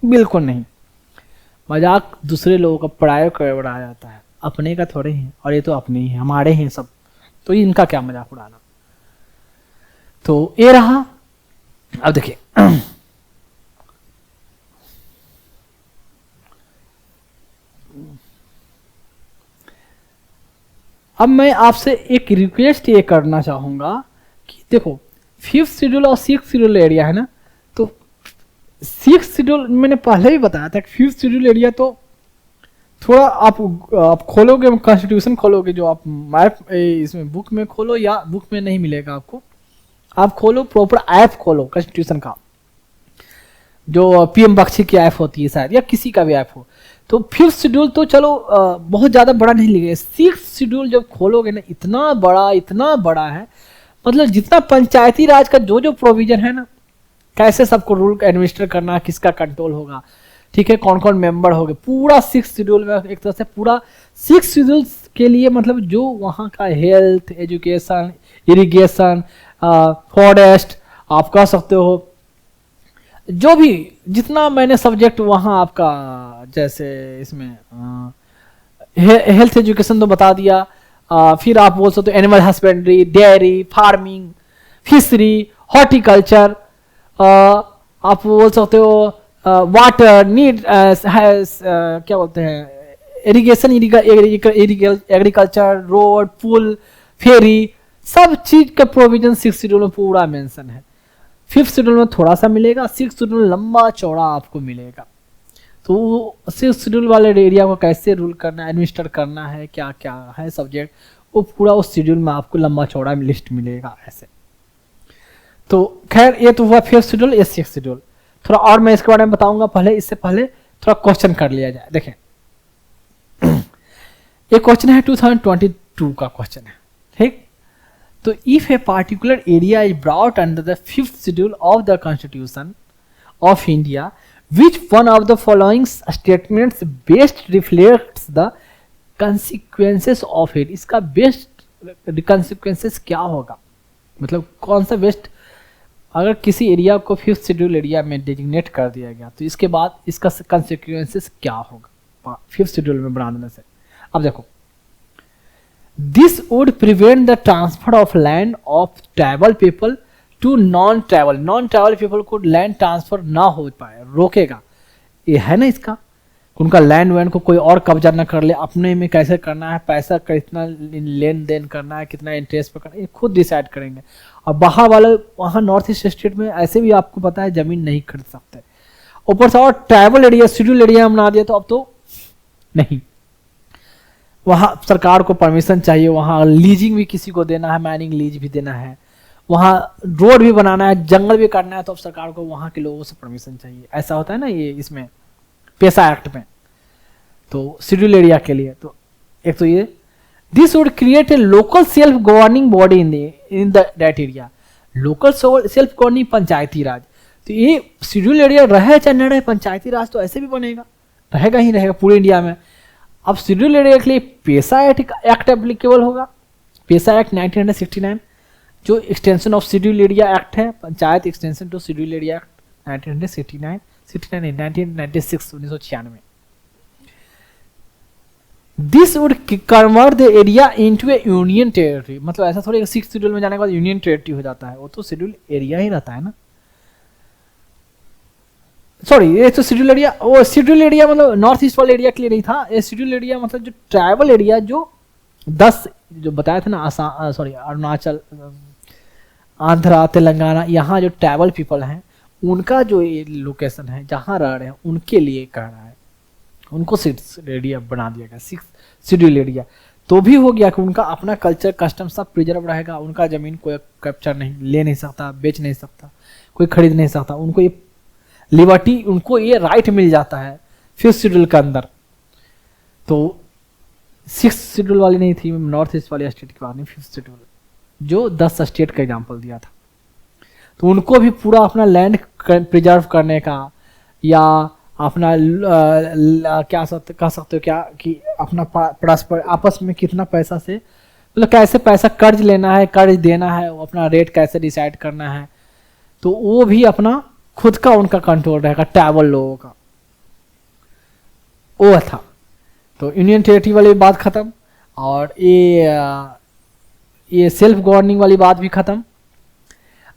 बिल्कुल नहीं। मजाक दूसरे लोगों का पढ़ाया कर उड़ाया जाता है, अपने का थोड़े हैं, और ये तो अपने ही हैं, हमारे हैं सब, तो इनका क्या मजाक उड़ाना। तो ये रहा। अब देखिए अब मैं आपसे एक रिक्वेस्ट ये करना चाहूंगा कि देखो 5th शेड्यूल और 6th शेड्यूल एरिया है ना, तो 6th शेड्यूल मैंने पहले ही बताया था कि 5th शेड्यूल एरिया तो थोड़ा आप खोलोगे, कॉन्स्टिट्यूशन खोलोगे, जो आप मैप इसमें बुक में खोलो, या बुक में नहीं मिलेगा आपको, आप खोलो प्रॉपर ऐप खोलो कॉन्स्टिट्यूशन का, जो पीएम बख्शी की ऐप होती है शायद, या किसी का भी ऐप हो। तो 5th शेड्यूल तो चलो बहुत ज़्यादा बड़ा नहीं लिखेगा, 6th शेड्यूल जब खोलोगे ना, इतना बड़ा है, मतलब जितना पंचायती राज का जो प्रोविजन है ना, कैसे सबको रूल एडमिनिस्टर करना है, किसका कंट्रोल होगा, ठीक है, कौन कौन मेंबर होंगे, पूरा 6 शेड्यूल में एक तरह से पूरा 6 शेड्यूल्स के लिए, मतलब जो वहाँ का हेल्थ, एजुकेशन, इरिगेशन, फॉरेस्ट, आप कह सकते हो जो भी जितना मैंने सब्जेक्ट वहाँ आपका, जैसे इसमें हेल्थ एजुकेशन तो बता दिया, फिर आप बोल सकते हो animal husbandry, dairy farming, fishery, horticulture, आप बोल सकते हो वाटर नीड, क्या बोलते हैं, इरिगेशन, एग्रीकल्चर, रोड, पुल, फेरी, सब चीज का प्रोविजन 6 शेड्यूल में पूरा मेंशन है। 5th शेड्यूल में थोड़ा सा मिलेगा, 6th शेड्यूल में लंबा चौड़ा आपको मिलेगा। तो 6th शेड्यूल वाले एरिया को कैसे रूल करना है, एडमिनिस्टर करना है, क्या क्या है सब्जेक्ट, वो पूरा उस शेड्यूल में आपको लंबा चौड़ा लिस्ट मिलेगा ऐसे। तो खैर ये तो हुआ 5th शेड्यूल, ये 6th शेड्यूल। थोड़ा और मैं इसके बारे में बताऊंगा, पहले इससे पहले थोड़ा क्वेश्चन कर लिया जाए। देखें ये क्वेश्चन है 2022 का क्वेश्चन है, ठीक। तो if a particular area is brought under the 5th schedule of the constitution of India, which one of the following statements best reflects the consequences of it? इसका बेस्ट consequences क्या होगा, मतलब कौन सा बेस्ट, अगर किसी एरिया को 5th schedule area में डेजिग्नेट कर दिया गया तो इसके बाद इसका consequences क्या होगा 5th शेड्यूल में बना देने से। अब देखो, this would prevent the transfer of land of tribal people to non tribal people को लैंड ट्रांसफर ना हो पाए, रोकेगा। ये है ना इसका, उनका लैंड वैंड को कोई और कब्जा ना कर ले, अपने में कैसे करना है, पैसा कितना लेन देन करना है, कितना इंटरेस्ट पर करना है, ये खुद डिसाइड करेंगे। और बाहर वाले वहाँ नॉर्थ ईस्ट स्टेट में ऐसे भी आपको पता है जमीन नहीं खरीद सकते, ऊपर से और ट्राइबल एरिया शेड्यूल एरिया बना दिया तो अब तो नहीं, वहाँ सरकार को परमिशन चाहिए, वहाँ लीजिंग भी किसी को देना है, माइनिंग लीज भी देना है, वहाँ रोड भी बनाना है, जंगल भी काटना है, तो अब सरकार को वहाँ के लोगों से परमिशन चाहिए। ऐसा होता है ना ये इसमें पेशा एक्ट में, तो शेड्यूल एरिया के लिए। तो एक तो ये this would create a local self governing body in that area, local self governing Panchayati Raj. तो ये शेड्यूल एरिया रहे चाहे न रहे, पंचायती राज तो ऐसे भी बनेगा, रहेगा ही रहेगा पूरे इंडिया में। अब शेड्यूल एरिया के लिए पेशा एक्ट एप्लीकेबल होगा, पेशा एक्ट 1969 जो extension of schedule area act है, panchayat extension to schedule area act 1996। This would convert the area into a union territory, मतलब ऐसा थोड़ी 6th शेड्यूल में जाने के बाद यूनियन टेरिटरी हो जाता है, वो तो शेड्यूल एरिया ही रहता है ना। सॉरी, ये तो शेड्यूल एरिया, वो शेड्यूल एरिया मतलब नॉर्थ ईस्ट वाले एरिया के लिए नहीं था, ये शेड्यूल एरिया मतलब जो ट्राइबल एरिया जो 10 जो बताया था ना, आसाम, सॉरी अरुणाचल, आंध्रा, तेलंगाना, यहाँ जो ट्राइबल पीपल हैं उनका जो ये लोकेशन है जहाँ रह रहे हैं उनके लिए कह रहा है, उनको 6th एरिया बना दिया गया, 6th शेड्यूल एरिया। तो भी हो गया कि उनका अपना कल्चर कस्टम सब प्रिजर्व रहेगा, उनका जमीन कोई कैप्चर नहीं, ले नहीं सकता, बेच नहीं सकता, कोई खरीद नहीं सकता, उनको ये लिबर्टी, उनको ये राइट मिल जाता है 5th शेड्यूल के अंदर। तो 6th शेड्यूल वाली नहीं थी, नॉर्थ ईस्ट वाले स्टेट की बात नहीं, 5th शेड्यूल जो 10 स्टेट का एग्जाम्पल दिया था। तो उनको भी पूरा अपना लैंड प्रिजर्व करने का, या अपना क्या कह सकते हो क्या कि अपना परस्पर आपस में कितना पैसा से, मतलब कैसे पैसा कर्ज लेना है, कर्ज देना है, अपना रेट कैसे डिसाइड करना है, तो वो भी अपना खुद का उनका कंट्रोल रहेगा ट्राइबल लोगों का, वो था। तो यूनियन टेरिटरी वाली बात खत्म, और ये सेल्फ गवर्निंग वाली बात भी खत्म।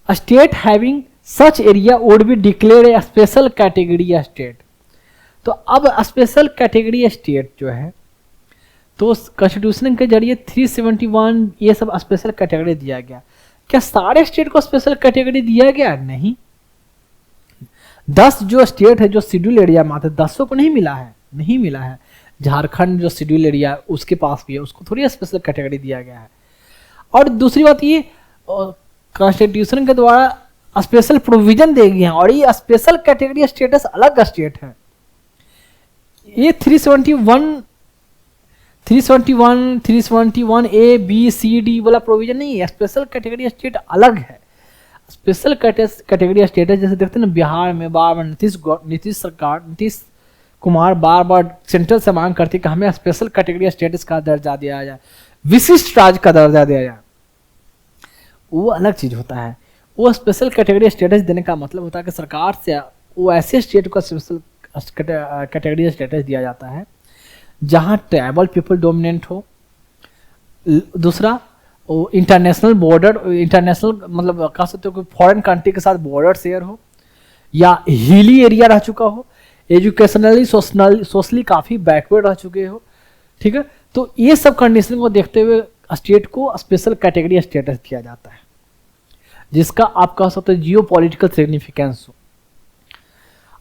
State having such area would be declare A special category state. तो अब स्पेशल कैटेगरी स्टेट जो है, तो कॉन्स्टिट्यूशन के जरिए 371 ये सब स्पेशल कैटेगरी दिया गया। क्या सारे स्टेट को स्पेशल कैटेगरी दिया गया? नहीं, 10 जो स्टेट है जो शेड्यूल एरिया में आते हैं 10 को नहीं मिला है, नहीं मिला है। झारखंड जो शेड्यूल एरिया उसके पास भी है, उसको थोड़ी स्पेशल कैटेगरी दिया गया है। और दूसरी बात ये कॉन्स्टिट्यूशन के द्वारा स्पेशल प्रोविजन दे गए हैं, और ये स्पेशल कैटेगरी स्टेटस अलग स्टेट है। ये 371 A B C D वाला प्रोविजन नहीं है, स्पेशल कैटेगरी स्टेट अलग है। स्पेशल कैटेगरी स्टेटस जैसे देखते हैं ना, बिहार में बार बार नीतीश कुमार बार बार सेंट्रल से मांग करती है कि हमें स्पेशल कैटेगरी स्टेटस का दर्जा दिया जाए, विशिष्ट राज्य का दर्जा दिया जाए, वो अलग चीज होता है। वो स्पेशल कैटेगरी स्टेटस देने का मतलब होता है कि सरकार से वो ऐसे स्टेट को स्पेशल कैटेगरी स्टेटस दिया जाता है जहां ट्राइबल पीपल डोमिनेंट हो, दूसरा इंटरनेशनल बॉर्डर, इंटरनेशनल मतलब कह सकते हो कि फॉरेन कंट्री के साथ बॉर्डर शेयर हो, या हिली एरिया रह चुका हो, एजुकेशनली सोशली काफ़ी बैकवर्ड रह चुके हो, ठीक है। तो ये सब कंडीशन को देखते हुए स्टेट को स्पेशल कैटेगरी स्टेटस दिया जाता है, जिसका आप कह सकते हो जियो पॉलिटिकल सिग्निफिकेंस हो।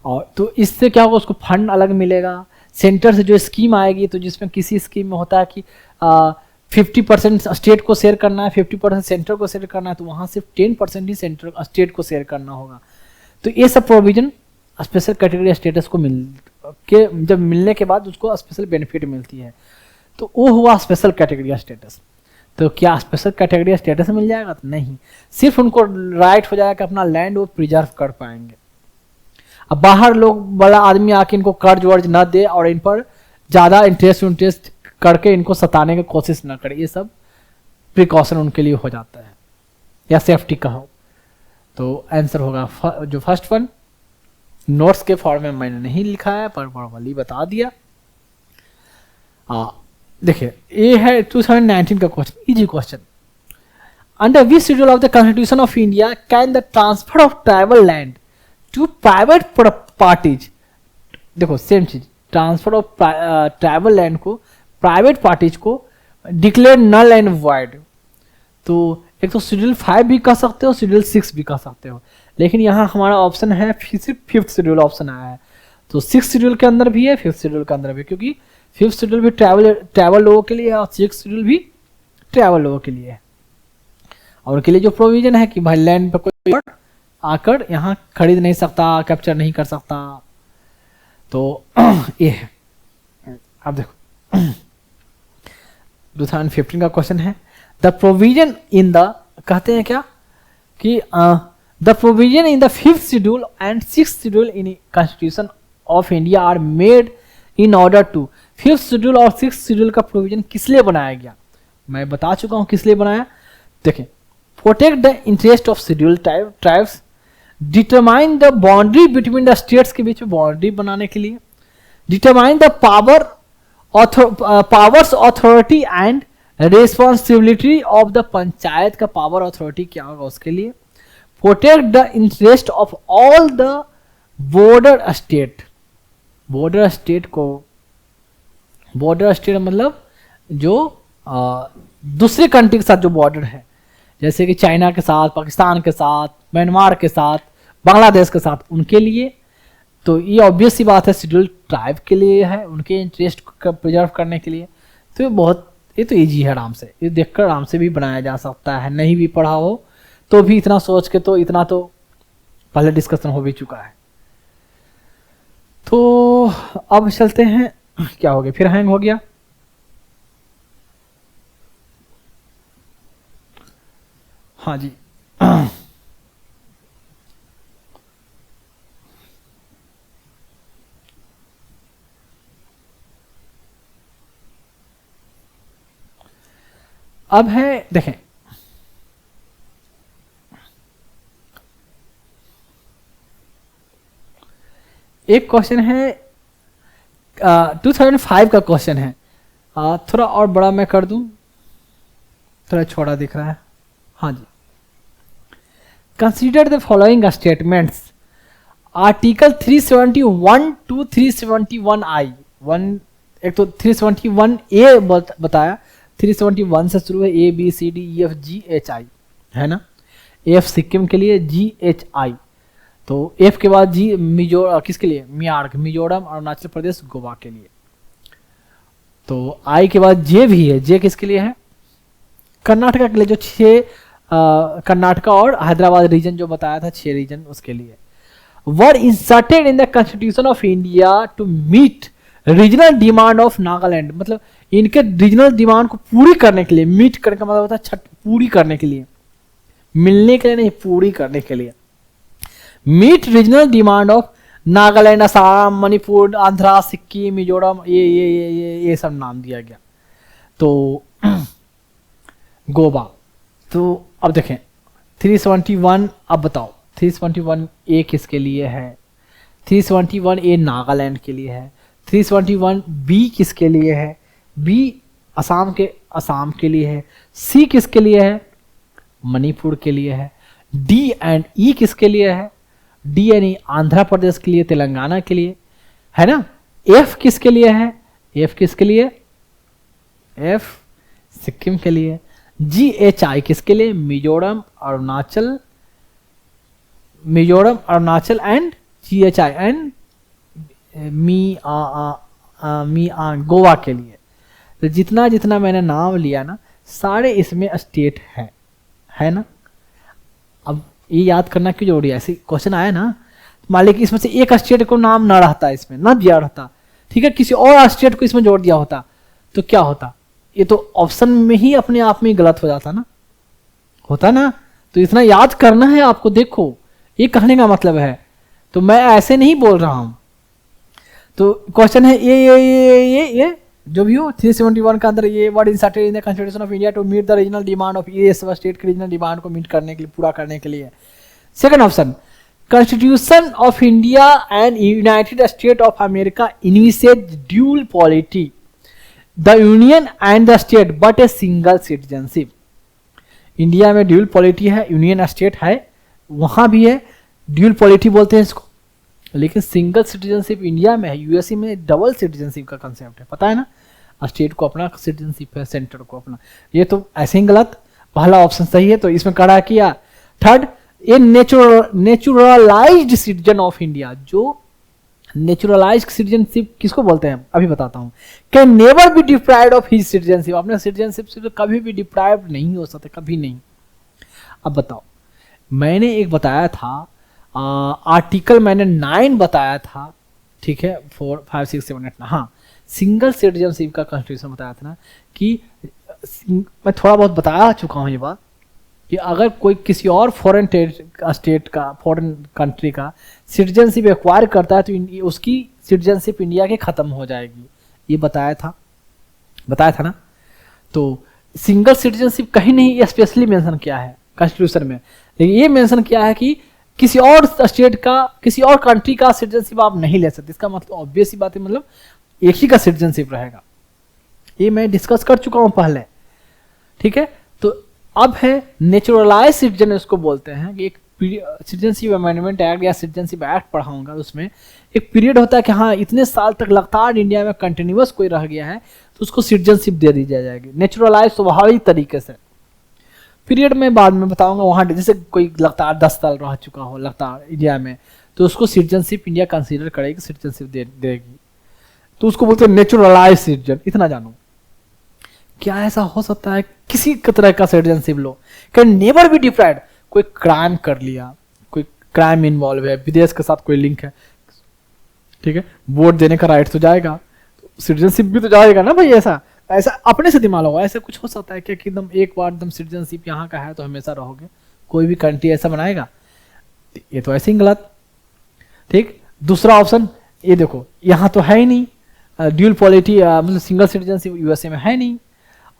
और तो इससे क्या होगा, उसको फंड अलग मिलेगा, सेंटर से जो स्कीम आएगी, तो जिसमें किसी स्कीम में होता है कि 50% स्टेट को शेयर करना है, 50% सेंटर को शेयर करना है, तो वहाँ सिर्फ 10% ही सेंटर स्टेट को शेयर करना होगा। तो ये सब प्रोविजन स्पेशल कैटेगरी स्टेटस को जब मिलने के बाद उसको स्पेशल बेनिफिट मिलती है, तो वो हुआ स्पेशल कैटेगरी स्टेटस। तो क्या स्पेशल कैटेगरी स्टेटस मिल जाएगा? तो नहीं, सिर्फ उनको राइट हो जाएगा कि अपना लैंड वो प्रिजर्व कर पाएंगे। अब बाहर लोग बड़ा आदमी आके इनको कर्ज वर्ज ना दे और इन पर ज़्यादा इंटरेस्ट करके इनको सताने की कोशिश ना करे, ये सब प्रिकॉशन उनके लिए हो जाता है, या सेफ्टी का हो। तो आंसर होगा जो फर्स्ट वन। नोट्स के फॉर्म में मैंने नहीं लिखा है पर नॉर्मली बता दिया। देखिए ये है 2019 का question, easy question. Under which schedule of the constitution of India can the transfer of tribal land to private parties, देखो सेम चीज, ट्रांसफर ऑफ ट्राइबल लैंड को प्राइवेट पार्टीज को डिक्लेयर नल एंड वॉइड। तो एक तो schedule 5 भी कह सकते हो, शेड्यूल 6 भी कह सकते हो, लेकिन यहाँ हमारा ऑप्शन है सिर्फ 5th शेड्यूल ऑप्शन आया है। तो 6th शेड्यूल के अंदर भी है, 5th शेड्यूल के अंदर भी, क्योंकि 5th शेड्यूल भी ट्रैवल लोगों के लिए है और 6th शेड्यूल भी ट्रैवल लोगों के लिए है। और उनके लिए जो प्रोविजन है कि भाई लैंड पर कोई आकर यहाँ खरीद नहीं सकता, कैप्चर नहीं कर सकता। तो ये है। अब देखो 2015 का क्वेश्चन है, द प्रोविजन इन द, कहते हैं क्या कि the provision in the 5th schedule and 6th schedule in constitution of India are made in order to. 5th schedule और 6th शेड्यूल का प्रोविजन किस लिए बनाया गया? मैं बता चुका हूं किस लिए बनाया। देखें, protect the interest of schedule tribes, determine the boundary between the states के बीच में बाउंड्री बनाने के लिए, determine the powers authority and responsibility of the panchayat का पावर अथॉरिटी क्या होगा उसके लिए, protect the interest of all the border state. Border state को, बॉर्डर स्टेट मतलब जो दूसरे कंट्री के साथ जो बॉर्डर है, जैसे कि चाइना के साथ, पाकिस्तान के साथ, म्यांमार के साथ, बांग्लादेश के साथ, उनके लिए। तो ये ऑब्वियस सी बात है शेड्यूल ट्राइब के लिए है, उनके इंटरेस्ट को प्रिजर्व करने के लिए। तो ये तो ईजी है, आराम से ये देखकर आराम से भी बनाया जा सकता है, नहीं भी पढ़ा हो तो भी इतना सोच के, तो इतना तो पहले डिस्कशन हो भी चुका है। तो अब चलते हैं, क्या हो गया फिर, हैंग हो गया। हाँ जी अब है, देखें एक क्वेश्चन है 2005 का क्वेश्चन है, थोड़ा और बड़ा मैं कर दूं, थोड़ा छोटा दिख रहा है। हाँ जी, consider the following statements. Article 371 to 371I, एक तो 371A बताया, 371 से शुरू है, ABCDEFGHI है ना, F सिक्किम के लिए, GHI, तो F के बाद G किसके लिए, मिजोरम, अरुणाचल प्रदेश, गोवा के लिए। तो I के बाद J भी है, J किसके लिए है, कर्नाटका के लिए, जो 6 कर्नाटका और हैदराबाद रीजन जो बताया था, 6 रीजन उसके लिए। Were inserted in the constitution of India to meet regional demand of Nagaland, मतलब इनके रीजनल डिमांड को पूरी करने के लिए, मीट करने का मतलब होता है पूरी करने के लिए, मिलने के लिए नहीं, पूरी करने के लिए। Meet regional demand of Nagaland, Assam, Manipur, Andhra, Sikkim, Mizoram, ये सब नाम दिया गया। तो गोवा। तो अब देखें 371, अब बताओ 371 ए किसके लिए है, 371 ए नागालैंड के लिए है, 371 बी किसके लिए है, बी असम के लिए है, सी किसके लिए है, मणिपुर के लिए है, डी एंड ई किसके लिए है, डी एंड ई आंध्र प्रदेश के लिए, तेलंगाना के लिए, है ना। एफ किसके लिए है, एफ किसके लिए, एफ सिक्किम के लिए, जी एच आई किसके लिए, Mizoram Arunachal and ji H I and Goa के लिए। तो जितना जितना मैंने नाम लिया ना, सारे इसमें स्टेट है ना। अब ये याद करना क्यों जरूरी है, ऐसे क्वेश्चन आया ना, मान लीजिए कि इसमें से एक स्टेट को नाम ना रहता, इसमें ना दिया रहता, ठीक है, किसी और स्टेट को इसमें जोड़ दिया होता तो क्या होता, ये तो ऑप्शन में ही अपने आप में गलत हो जाता ना, होता ना। तो इतना याद करना है आपको, देखो ये कहने का मतलब है, तो मैं ऐसे नहीं बोल रहा हूं। तो क्वेश्चन है ये जो भी हो 371 का अंदर ये word inserted in the constitution of India to meet the regional demand of, ये सब स्टेट के रीजनल डिमांड को मीट करने के लिए, पूरा करने के लिए। Second option, constitution of India and United state of America initiate dual polity the union and the state but a single citizenship. India में ड्यूल पॉलिटी है, यूनियन स्टेट है, वहां भी है, ड्यूल पॉलिटी बोलते हैं इसको, लेकिन सिंगल सिटीजनशिप इंडिया में है, यूएसए में डबल सिटीजनशिप का कंसेप्ट है, पता है ना, स्टेट को अपना सिटीजनशिप है, सेंटर को अपना। ये तो ऐसे ही गलत, पहला ऑप्शन सही है, तो इसमें कड़ा किया। Third, A naturalised citizen of India, जो नेचुरलाइज्ड सिटीजनशिप किसको बोलते हैं अभी बताता हूं, can never be deprived of his citizenship, अपने सिटीजनशिप से तो कभी भी डिप्राइव्ड नहीं हो सकते, कभी नहीं। अब बताओ, मैंने एक बताया था आर्टिकल मैंने 9 बताया था, ठीक है, 4 5 6 7 8, हाँ, सिंगल सिटीजनशिप का कॉन्स्टिट्यूशन बताया था ना, कि मैं थोड़ा बहुत बता चुका हूँ ये बात, कि अगर कोई किसी और फॉरेन स्टेट का, फॉरेन कंट्री का सिटीजनशिप एक्वायर करता है तो उसकी सिटीजनशिप इंडिया के खत्म हो जाएगी, ये बताया था ना। तो सिंगल सिटीजनशिप कहीं नहीं स्पेशली मेंशन किया है कॉन्स्टिट्यूशन में, लेकिन ये मेंशन किया है कि किसी और स्टेट का, किसी और कंट्री का सिटीजनशिप आप नहीं ले सकते। इसका मतलब ऑब्वियस सी बात है, मतलब एक ही का सिटीजनशिप रहेगा, ये मैं डिस्कस कर चुका हूं पहले, ठीक है। तो अब है नेचुरलाइज सिटीजन, इसको बोलते हैं कि एक सिटीजनशिप अमेंडमेंट एक्ट या सिटीजनशिप एक्ट पढ़ाऊंगा, उसमें एक पीरियड होता है कि हाँ इतने साल तक लगातार इंडिया में कंटिन्यूअस कोई रह गया है तो उसको सिटीजनशिप दे दी जाएगी, नेचुरलाइज स्वाभाविक तरीके से। पीरियड में बाद में बताऊंगा, वहां जैसे कोई लगातार 10 साल रह चुका हो लगातार इंडिया में, तो उसको सिटीजनशिप इंडिया कंसीडर करेगी, सिटीजनशिप देगी, तो उसको बोलते हैं नेचुरलाइज सिटीजन। इतना जानो, क्या ऐसा हो सकता है किसी तरह का citizenship low, can never be deprived, कोई क्राइम कर लिया, कोई क्राइम इन्वॉल्व है, विदेश के साथ कोई लिंक है, ठीक है, वोट देने का राइट तो जाएगा, तो सिटीजनशिप भी तो जाएगा ना भाई। ऐसा अपने से दिमाग होगा, ऐसा कुछ हो सकता है क्या कि एकदम एक बार एकदम सिटीजनशिप यहाँ का है तो हमेशा रहोगे, कोई भी कंट्री ऐसा बनाएगा, ये तो ऐसे ही गलत, ठीक। दूसरा ऑप्शन ये देखो, यहाँ तो है ही नहीं ड्यूल पॉलिटी, मतलब सिंगल सिटीजनशिप यूएसए में है नहीं।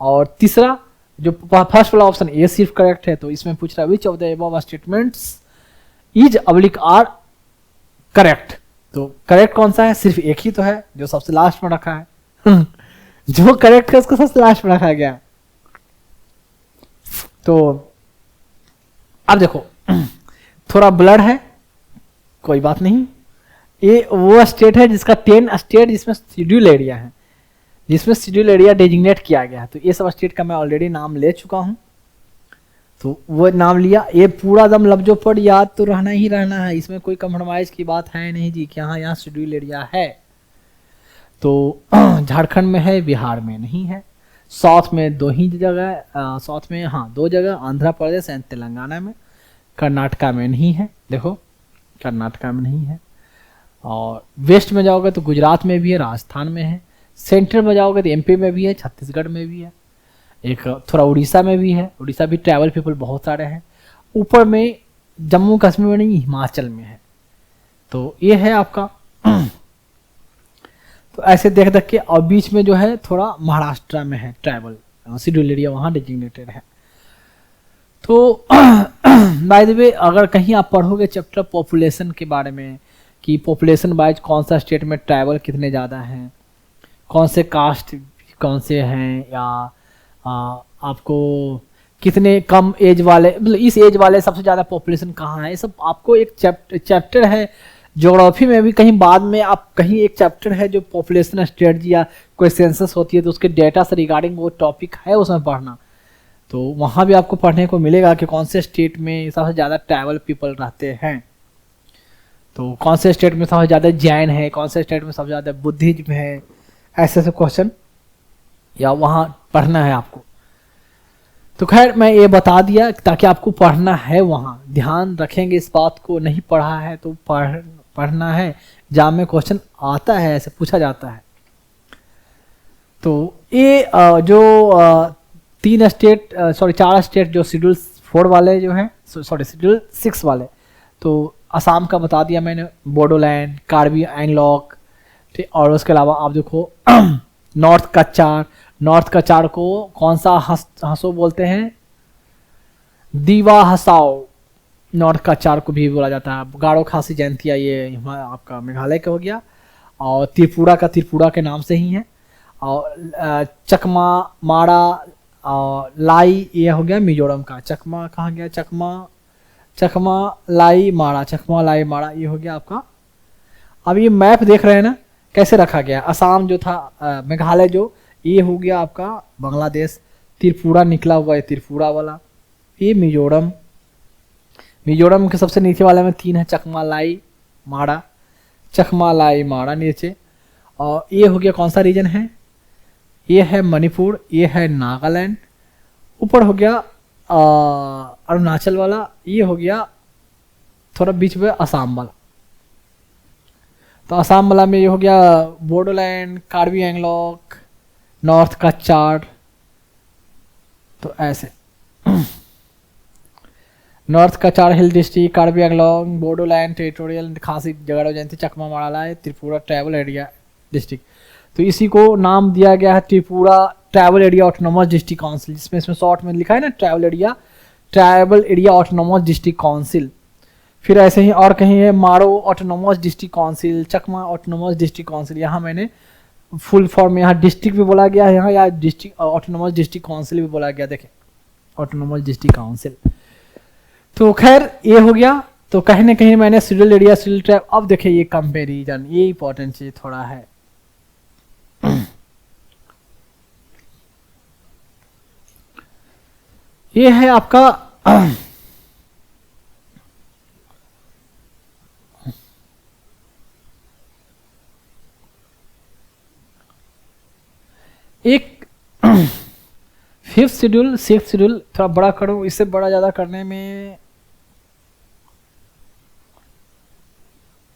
और तीसरा जो फर्स्ट वाला ऑप्शन ये सिर्फ करेक्ट है, तो इसमें पूछ रहा है which of the above statements is oblique are correct, तो करेक्ट कौन सा है, सिर्फ एक ही तो है जो सबसे लास्ट में रखा है जो करेक्ट है उसको सबसे लास्ट में रखा गया। तो अब देखो थोड़ा ब्लड है, कोई बात नहीं, ये वो स्टेट है जिसका 10 स्टेट जिसमें शेड्यूल एरिया है, जिसमें शेड्यूल एरिया डेजिग्नेट किया गया है, तो ये सब स्टेट का मैं ऑलरेडी नाम ले चुका हूं, तो वो नाम लिया, ये पूरा दम लफ्जों पर याद तो रहना ही रहना है, इसमें कोई कम्प्रोमाइज की बात है नहीं जी कि हाँ यहाँ शेड्यूल एरिया है। तो झारखंड में है, बिहार में नहीं है, साउथ में 2 ही जगह, साउथ में हाँ 2 जगह, आंध्र प्रदेश एंड तेलंगाना में, कर्नाटका में नहीं है, देखो कर्नाटका में नहीं है। और वेस्ट में जाओगे तो गुजरात में भी है, राजस्थान में है, सेंट्रल में जाओगे तो एमपी में भी है, छत्तीसगढ़ में भी है, एक थोड़ा उड़ीसा में भी है, उड़ीसा भी ट्राइबल पीपल बहुत सारे हैं, ऊपर में जम्मू कश्मीर में नहीं, हिमाचल में है। तो ये है आपका तो ऐसे देख देख के, और बीच में जो है थोड़ा महाराष्ट्र में है ट्राइबल शेड्यूल एरिया, वहाँ डिजिग्नेटेड है। तो बाय द वे अगर कहीं आप पढ़ोगे चैप्टर पॉपुलेशन के बारे में कि पॉपुलेशन वाइज कौन सा स्टेट में ट्राइबल कितने ज़्यादा हैं, कौन से कास्ट कौन से हैं, या आपको कितने कम एज वाले, मतलब इस एज वाले सबसे ज़्यादा पॉपुलेशन कहाँ है, ये सब आपको एक चैप्टर है। ज्योग्राफी में भी कहीं बाद में आप कहीं एक चैप्टर है जो पॉपुलेशन स्ट्रेटजी या कोई सेंसस होती है तो उसके डेटा से रिगार्डिंग वो टॉपिक है उसमें पढ़ना, तो वहाँ भी आपको पढ़ने को मिलेगा कि कौन से स्टेट में सबसे ज़्यादा ट्राइबल पीपल रहते हैं, तो कौन से स्टेट में सबसे ज़्यादा जैन है, कौन से स्टेट में सबसे ज़्यादा बुद्धिज्म है, ऐसे ऐसे क्वेश्चन या वहाँ पढ़ना है आपको। तो खैर मैं ये बता दिया ताकि आपको पढ़ना है, वहाँ ध्यान रखेंगे इस बात को, नहीं पढ़ा है तो पढ़ना है, एग्जाम में क्वेश्चन आता है, ऐसे पूछा जाता है। तो ये जो 4 स्टेट जो शेड्यूल 4 वाले जो हैं, शेड्यूल 6 वाले, तो असम का बता दिया मैंने, बोडोलैंड, कार्बी एंगलॉक, ठीक। और उसके अलावा आप देखो नॉर्थ कचार को कौन सा हंसो बोलते हैं, दीवा हसाओ, नॉर्थ कचार को भी बोला जाता है। गारो खासी जयंतिया ये आपका मेघालय का हो गया, और त्रिपुरा के नाम से ही है, और चकमा माड़ा और लाई ये हो गया मिजोरम का। चकमा कहाँ गया, चकमा लाई माड़ा ये हो गया आपका। अब ये मैप देख रहे हैं ना कैसे रखा गया, असम जो था मेघालय जो ये हो गया आपका बांग्लादेश, त्रिपुरा निकला हुआ है त्रिपुरा वाला, ये मिजोरम के सबसे नीचे वाले में 3 है, चकमा लाई माड़ा नीचे, और ये हो गया कौन सा रीजन है, ये है मणिपुर, ये है नागालैंड, ऊपर हो गया अरुणाचल वाला, ये हो गया थोड़ा बीच में असम वाला। तो असम वाला में ये हो गया बोडोलैंड, कार्बी एंगलॉक, नॉर्थ कचार, तो ऐसे north Cachar hill district, Karbi Anglong, Bodoland territorial Khasi जगह जयंती, चकमा माड़ा, त्रिपुरा ट्राइबल एरिया डिस्ट्रिक्ट। तो इसी को नाम दिया गया है Tripura tribal area autonomous district council, जिसमें इसमें शॉर्ट में लिखा है ना tribal area autonomous district council. फिर ऐसे ही और कहीं है मारो ऑटोनोमस डिस्ट्रिक्ट काउंसिल, चकमा ऑटोनोमस डिस्ट्रिक्ट काउंसिल, यहाँ मैंने फुल फॉर्म, यहाँ डिस्ट्रिक्ट भी बोला गया है, यहाँ या डिस्ट्रिक्ट ऑटोनोमस डिस्ट्रिक्ट काउंसिल भी बोला गया, देखें ऑटोनोमस डिस्ट्रिक्ट काउंसिल। तो खैर ये हो गया। तो कहीं ना कहीं मैंने शेड्यूल एरिया शेड्यूल ट्राइब, अब देखिए ये कंपेरिजन, ये इंपॉर्टेंट चीज थोड़ा है। ये है आपका एक 5th शेड्यूल 6th शेड्यूल, थोड़ा बड़ा करूं, इससे बड़ा ज़्यादा करने में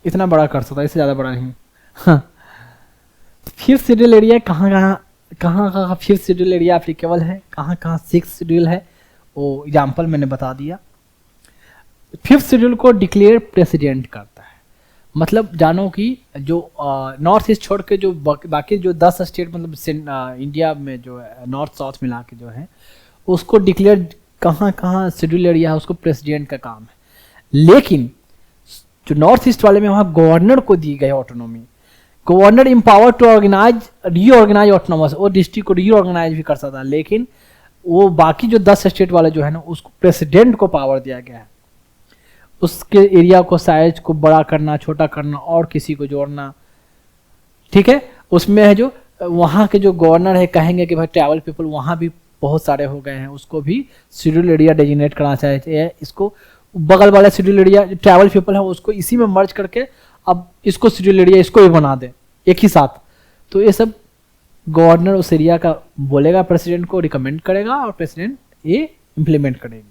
इतना बड़ा कर सकता, इससे ज़्यादा बड़ा नहीं। 5th शेड्यूल एरिया कहाँ 5th शेड्यूल एरिया एप्लीकेबल है, कहाँ 6th शेड्यूल है, वो एग्जाम्पल मैंने बता दिया। 5th शेड्यूल को डिक्लेयर प्रेसिडेंट करता है, मतलब जानो कि जो नॉर्थ ईस्ट छोड़ के जो बाकी जो 10 स्टेट मतलब इंडिया में जो है नॉर्थ साउथ मिला के जो है उसको डिक्लेयर कहाँ शेड्यूल एरिया है उसको प्रेसिडेंट का काम है। लेकिन जो नॉर्थ ईस्ट वाले में वहाँ गवर्नर को दी गई autonomy, governor empower to reorganise autonomous, वो डिस्ट्रिक्ट को रीऑर्गेनाइज भी कर सकता है, लेकिन वो बाकी जो 10 स्टेट वाले जो है ना उसको प्रेसिडेंट को पावर दिया गया है, उसके एरिया को साइज को बड़ा करना छोटा करना और किसी को जोड़ना, ठीक है। उसमें है जो वहाँ के जो गवर्नर है कहेंगे कि भाई ट्राइबल पीपल वहाँ भी बहुत सारे हो गए हैं, उसको भी शेड्यूल एरिया डेजिग्नेट करना चाहिए, इसको बगल वाला शेड्यूल एरिया जो ट्राइबल पीपल है उसको इसी में मर्ज करके अब इसको शेड्यूल एरिया इसको भी बना दे एक ही साथ। तो ये सब गवर्नर उस एरिया का बोलेगा, प्रेसिडेंट को रिकमेंड करेगा और प्रेसिडेंट ये इम्प्लीमेंट करेगी।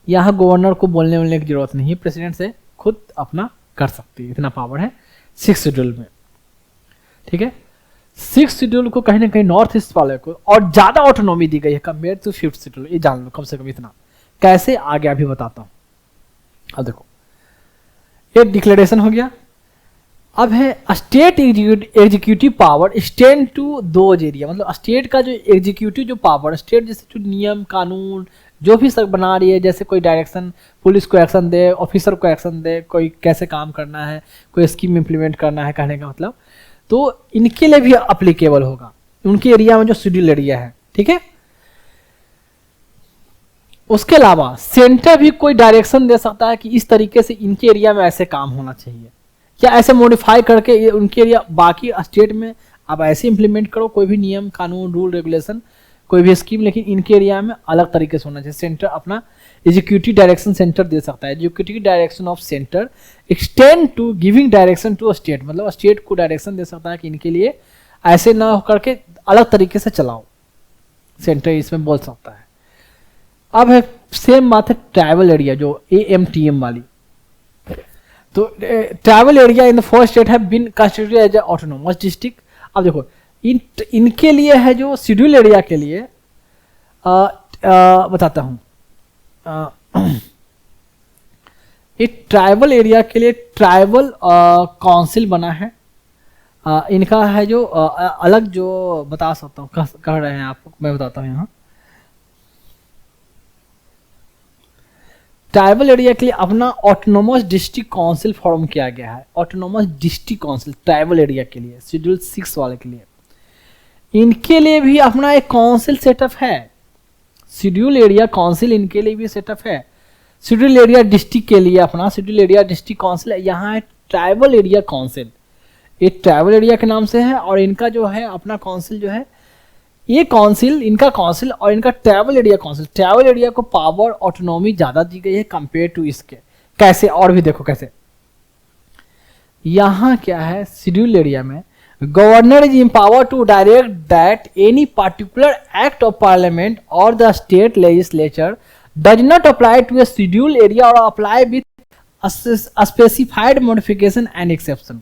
यहाँ गवर्नर को बोलने की जरूरत नहीं है, प्रेसिडेंट से खुद अपना कर सकती है, इतना पावर है 6th शेड्यूल में, ठीक है। 6th शेड्यूल को कहीं ना कहीं नॉर्थ ईस्ट वाले को और ज्यादा ऑटोनॉमी दी गई है कंपेयर टू 5th शेड्यूल, ये जान लो कम से कम इतना। कैसे आगे अभी बताता हूं। अब देखो, एक डिक्लेरेशन हो गया। अब है state executive power extend to those area, मतलब स्टेट का जो एग्जीक्यूटिव जो पावर, स्टेट जैसे जो नियम कानून जो भी सब बना रही है, जैसे कोई डायरेक्शन पुलिस को एक्शन दे, ऑफिसर को एक्शन दे, कोई कैसे काम करना है, कोई स्कीम इंप्लीमेंट करना है, कहने का मतलब, तो इनके लिए भी अप्लीकेबल होगा, उनके एरिया में जो शेड्यूल एरिया है, ठीक है। उसके अलावा सेंटर भी कोई डायरेक्शन दे सकता है कि इस तरीके से इनके एरिया में ऐसे काम होना चाहिए, या ऐसे मॉडिफाई करके उनके एरिया बाकी स्टेट में आप ऐसे इंप्लीमेंट करो कोई भी नियम कानून रूल रेगुलेशन कोई भी स्कीम, लेकिन इनके एरिया में अलग तरीके से होना चाहिए। सेंटर अपना एग्जीक्यूटिव डायरेक्शन सेंटर दे सकता है, executive direction of centre extend to giving direction to state, मतलब स्टेट को डायरेक्शन दे सकता है कि इनके लिए ऐसे ना करके अलग तरीके से चलाओ, सेंटर इसमें बोल सकता है। अब है सेम बात है ट्राइबल एरिया, जो AMTM वाली, तो tribal area in the first state have been constituted as autonomous district. अब देखो इनके लिए है जो शेड्यूल एरिया के लिए बताता हूं, ये ट्राइबल एरिया के लिए ट्राइबल काउंसिल बना है, इनका है जो अलग जो बता सकता हूँ कह रहे हैं आपको, मैं बताता हूँ यहाँ। ट्राइबल एरिया के लिए अपना ऑटोनोमस डिस्ट्रिक्ट काउंसिल फॉर्म किया गया है, autonomous district council tribal area के लिए, शेड्यूल 6 वाले के लिए। इनके लिए भी अपना एक काउंसिल सेटअप है, शेड्यूल एरिया काउंसिल इनके लिए भी सेटअप है। शेड्यूल एरिया डिस्ट्रिक्ट के लिए अपना शेड्यूल एरिया डिस्ट्रिक्ट काउंसिल है, यहाँ है ट्राइबल एरिया काउंसिल, ये ट्राइबल एरिया के नाम से है, और इनका जो है अपना काउंसिल जो है, ये काउंसिल इनका काउंसिल और इनका tribal area council, tribal area को पावर ऑटोनॉमी ज्यादा दी गई है कंपेयर टू इसके। कैसे, और भी देखो कैसे, यहां क्या है शेड्यूल एरिया में governor is empower to direct that any particular act of parliament और the state legislature does not apply to a schedule area और apply with specified modification and exception.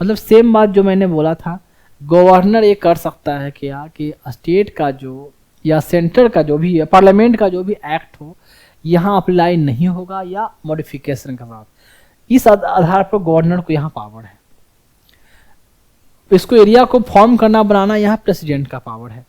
मतलब सेम बात जो मैंने बोला था, गवर्नर ये कर सकता है क्या कि स्टेट का जो या सेंटर का जो भी है, पार्लियामेंट का जो भी एक्ट हो, यहाँ अप्लाई नहीं होगा या मॉडिफिकेशन के साथ, इस आधार पर गवर्नर को यहाँ पावर है। इसको एरिया को फॉर्म करना बनाना यहाँ प्रेसिडेंट का पावर है,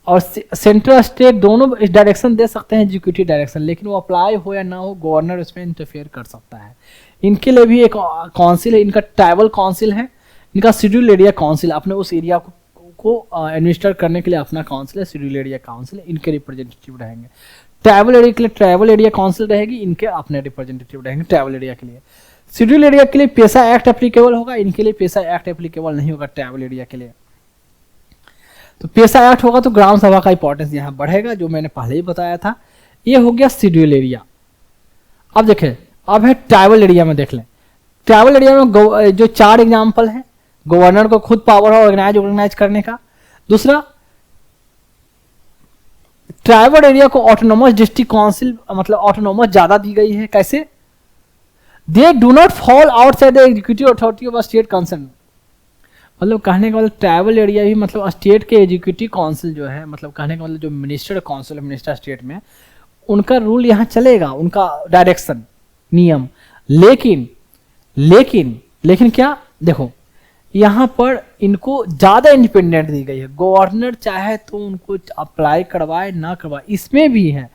और सेंट्रल स्टेट दोनों इस डायरेक्शन दे सकते हैं एग्जीक्यूटिव डायरेक्शन, लेकिन वो अप्लाई हो या ना हो गवर्नर इसमें इंटरफेयर कर सकता है। इनके लिए भी एक काउंसिल है, इनका ट्राइबल काउंसिल है, इनका शेड्यूल एरिया काउंसिल, अपने उस एरिया को एडमिनिस्टर करने के लिए अपना काउंसिल है, शेड्यूल एरिया काउंसिल, इनके रिप्रेजेंटेटिव रहेंगे। ट्राइबल एरिया के लिए ट्राइबल एरिया काउंसिल रहेगी, इनके अपने रिप्रेजेंटेटिव रहेंगे ट्राइबल एरिया के लिए। शेड्यूल एरिया के लिए पेशा एक्ट एप्लीकेबल होगा, इनके लिए पेशा एक्ट एप्लीकेबल नहीं होगा ट्राइबल एरिया के लिए। तो पेशा एक्ट होगा तो ग्राम सभा का इंपॉर्टेंस यहाँ बढ़ेगा, जो मैंने पहले ही बताया था। ये हो गया शेड्यूल एरिया। अब देखें, अब है ट्राइबल एरिया में देख लें। ट्राइबल एरिया में जो 4 एग्जाम्पल है, गवर्नर को खुद पावर है ऑर्गेनाइज करने का। दूसरा, ट्राइबल एरिया को ऑटोनोमस डिस्ट्रिक्ट काउंसिल, मतलब ऑटोनोमस ज्यादा दी गई है। कैसे? They do not fall outside the executive authority of state concern. मतलब कहने का मतलब ट्राइबल एरिया भी मतलब स्टेट के एग्जीक्यूटिव काउंसिल जो है, मतलब कहने का मतलब जो मिनिस्टर काउंसिल है मिनिस्टर स्टेट में, उनका रूल यहाँ चलेगा, उनका डायरेक्शन नियम। लेकिन क्या देखो, यहाँ पर इनको ज्यादा इंडिपेंडेंट दी गई है। गवर्नर चाहे तो उनको अप्लाई करवाए ना करवाए, इसमें भी है,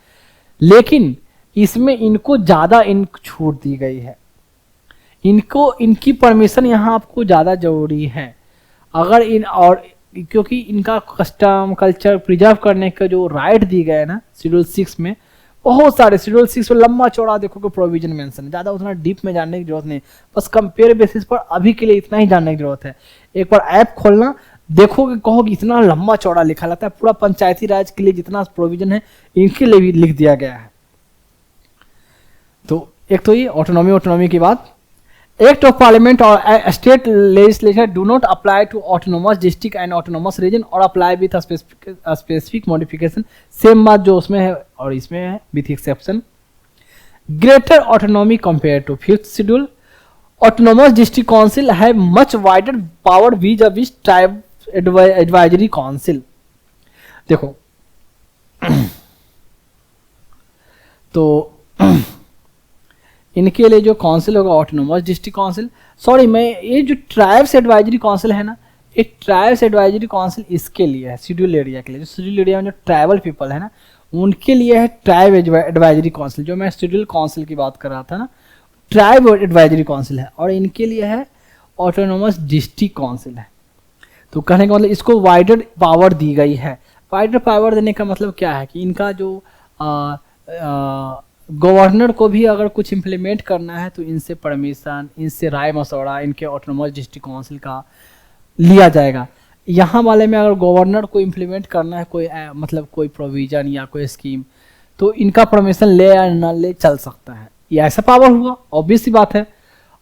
लेकिन इसमें इनको ज्यादा छूट दी गई है। इनकी परमिशन यहाँ आपको ज्यादा जरूरी है। अगर क्योंकि इनका कस्टम कल्चर प्रिजर्व करने का जो राइट दी गए ना शेड्यूल 6 में, बहुत सारे शेड्यूल 6 में लंबा चौड़ा देखो प्रोविजन मेंशन है, ज्यादा उतना डीप में जानने की जरूरत नहीं, बस कंपेयर बेसिस पर अभी के लिए इतना ही जानने की जरूरत है। एक बार ऐप खोलना, देखोगे कहोगे इतना लंबा चौड़ा लिखा रहता है, पूरा पंचायती राज के लिए जितना प्रोविजन है इनके लिए भी लिख दिया गया है। तो एक तो ये ऑटोनॉमी की बात। एक्ट ऑफ पार्लियामेंट और state legislature do not apply to autonomous district and autonomous region और apply with specific modification. Same बात जो उसमें है और इसमें है with exception. Greater autonomy compare to 5th schedule. Autonomous district council have much wider power vis-a-vis tribe advisory council. देखो तो इनके लिए जो काउंसिल होगा ऑटोनोमस डिस्ट्रिक्ट काउंसिल, सॉरी मैं ये जो ट्राइब्स एडवाइजरी काउंसिल है ना, ये ट्राइब्स एडवाइजरी काउंसिल इसके लिए है, शेड्यूल एरिया के लिए। जो शेड्यूल एरिया में जो ट्राइबल पीपल है ना, उनके लिए है ट्राइब एडवाइजरी काउंसिल। जो मैं शेड्यूल काउंसिल की बात कर रहा था ना, ट्राइब एडवाइजरी काउंसिल है, और इनके लिए है ऑटोनोमस डिस्ट्रिक्ट काउंसिल है। तो कहने का मतलब इसको वाइडर पावर दी गई है। वाइडर पावर देने का मतलब क्या है कि इनका जो गवर्नर को भी अगर कुछ इम्प्लीमेंट करना है तो इनसे परमिशन, इनसे राय मशवरा इनके ऑटोनोमस डिस्ट्रिक्ट काउंसिल का लिया जाएगा। यहाँ वाले में अगर गवर्नर को इम्प्लीमेंट करना है कोई मतलब कोई प्रोविजन या कोई स्कीम, तो इनका परमिशन ले या ना ले चल सकता है, ये ऐसा पावर हुआ, ऑब्वियस सी बात है।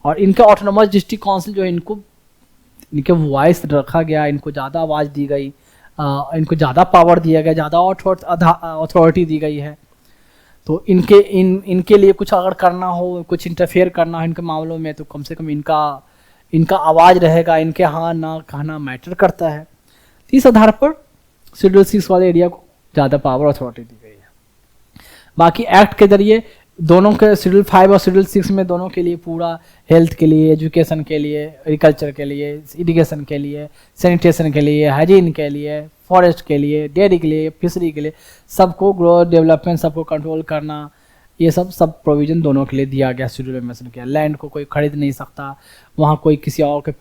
और इनका ऑटोनोमस डिस्ट्रिक्ट काउंसिल जो है, इनके वॉइस रखा गया, इनको ज़्यादा आवाज़ दी गई, इनको ज़्यादा पावर दिया गया, ज़्यादा अथॉरिटी दी गई है। तो इनके लिए कुछ अगर करना हो, कुछ इंटरफेयर करना हो इनके मामलों में, तो कम से कम इनका आवाज़ रहेगा, इनके हाँ ना कहना मैटर करता है। इस आधार पर शेड्यूल 6 वाले एरिया को ज़्यादा पावर अथॉरिटी दी गई है। बाकी एक्ट के जरिए दोनों के, शेड्यूल 5 और शेड्यूल 6 में दोनों के लिए पूरा हेल्थ के लिए, एजुकेशन के लिए, एग्रीकल्चर के लिए, इरिगेशन के लिए, सैनिटेशन के लिए, हाइजीन के लिए, फॉरेस्ट के लिए, डेयरी के लिए, फिशरी के लिए, सबको ग्रोथ डेवलपमेंट सबको कंट्रोल करना, ये सब प्रोविजन दोनों के लिए दिया गया, शेड्यूल में मेंशन किया। लैंड को कोई खरीद नहीं सकता, वहाँ कोई किसी और के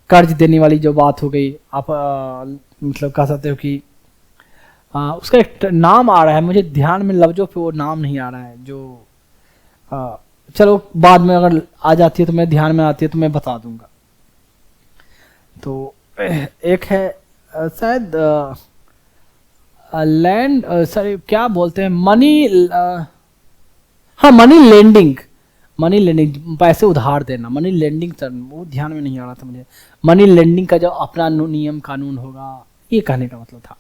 कर्ज देने वाली जो बात हो गई, आप मतलब कह सकते हो कि उसका एक नाम आ रहा है, मुझे ध्यान में लफ्जों पे वो नाम नहीं आ रहा है, जो चलो बाद में अगर आ जाती है तो मैं ध्यान में आती है तो मैं बता दूंगा। तो एक है शायद लैंड, सॉरी क्या बोलते हैं, मनी लेंडिंग, पैसे उधार देना, मनी लेंडिंग टर्म वो ध्यान में नहीं आ रहा था मुझे। मनी लेंडिंग का जो अपना नियम कानून होगा, ये कहने का मतलब था।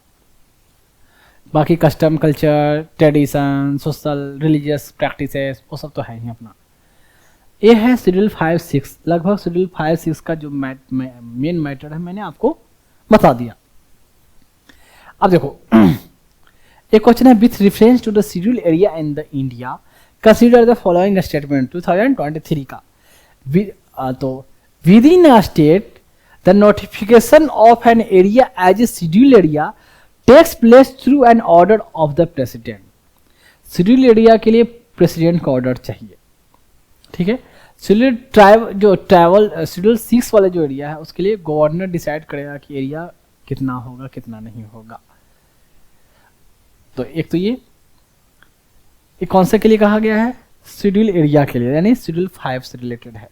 बाकी custom, culture, tradition, social, religious practices, वो सब तो है ही अपना। ये है शेड्यूल 5-6, लगभग शेड्यूल 5-6 का जो मेन मैटर है मैंने आपको बता दिया। अब देखो एक क्वेश्चन है, with reference to the schedule area in the India consider the following statement 2023 का। तो within a state the notification of an area as a schedule area takes place through an order of the president. Schedule area के लिए president का order चाहिए, ठीक है। Schedule 6 वाले जो एरिया है उसके लिए गवर्नर डिसाइड करेगा कि एरिया कितना होगा कितना नहीं होगा। तो एक तो ये कौन से के लिए कहा गया है, शेड्यूल एरिया के लिए, यानी शेड्यूल 5 से रिलेटेड है।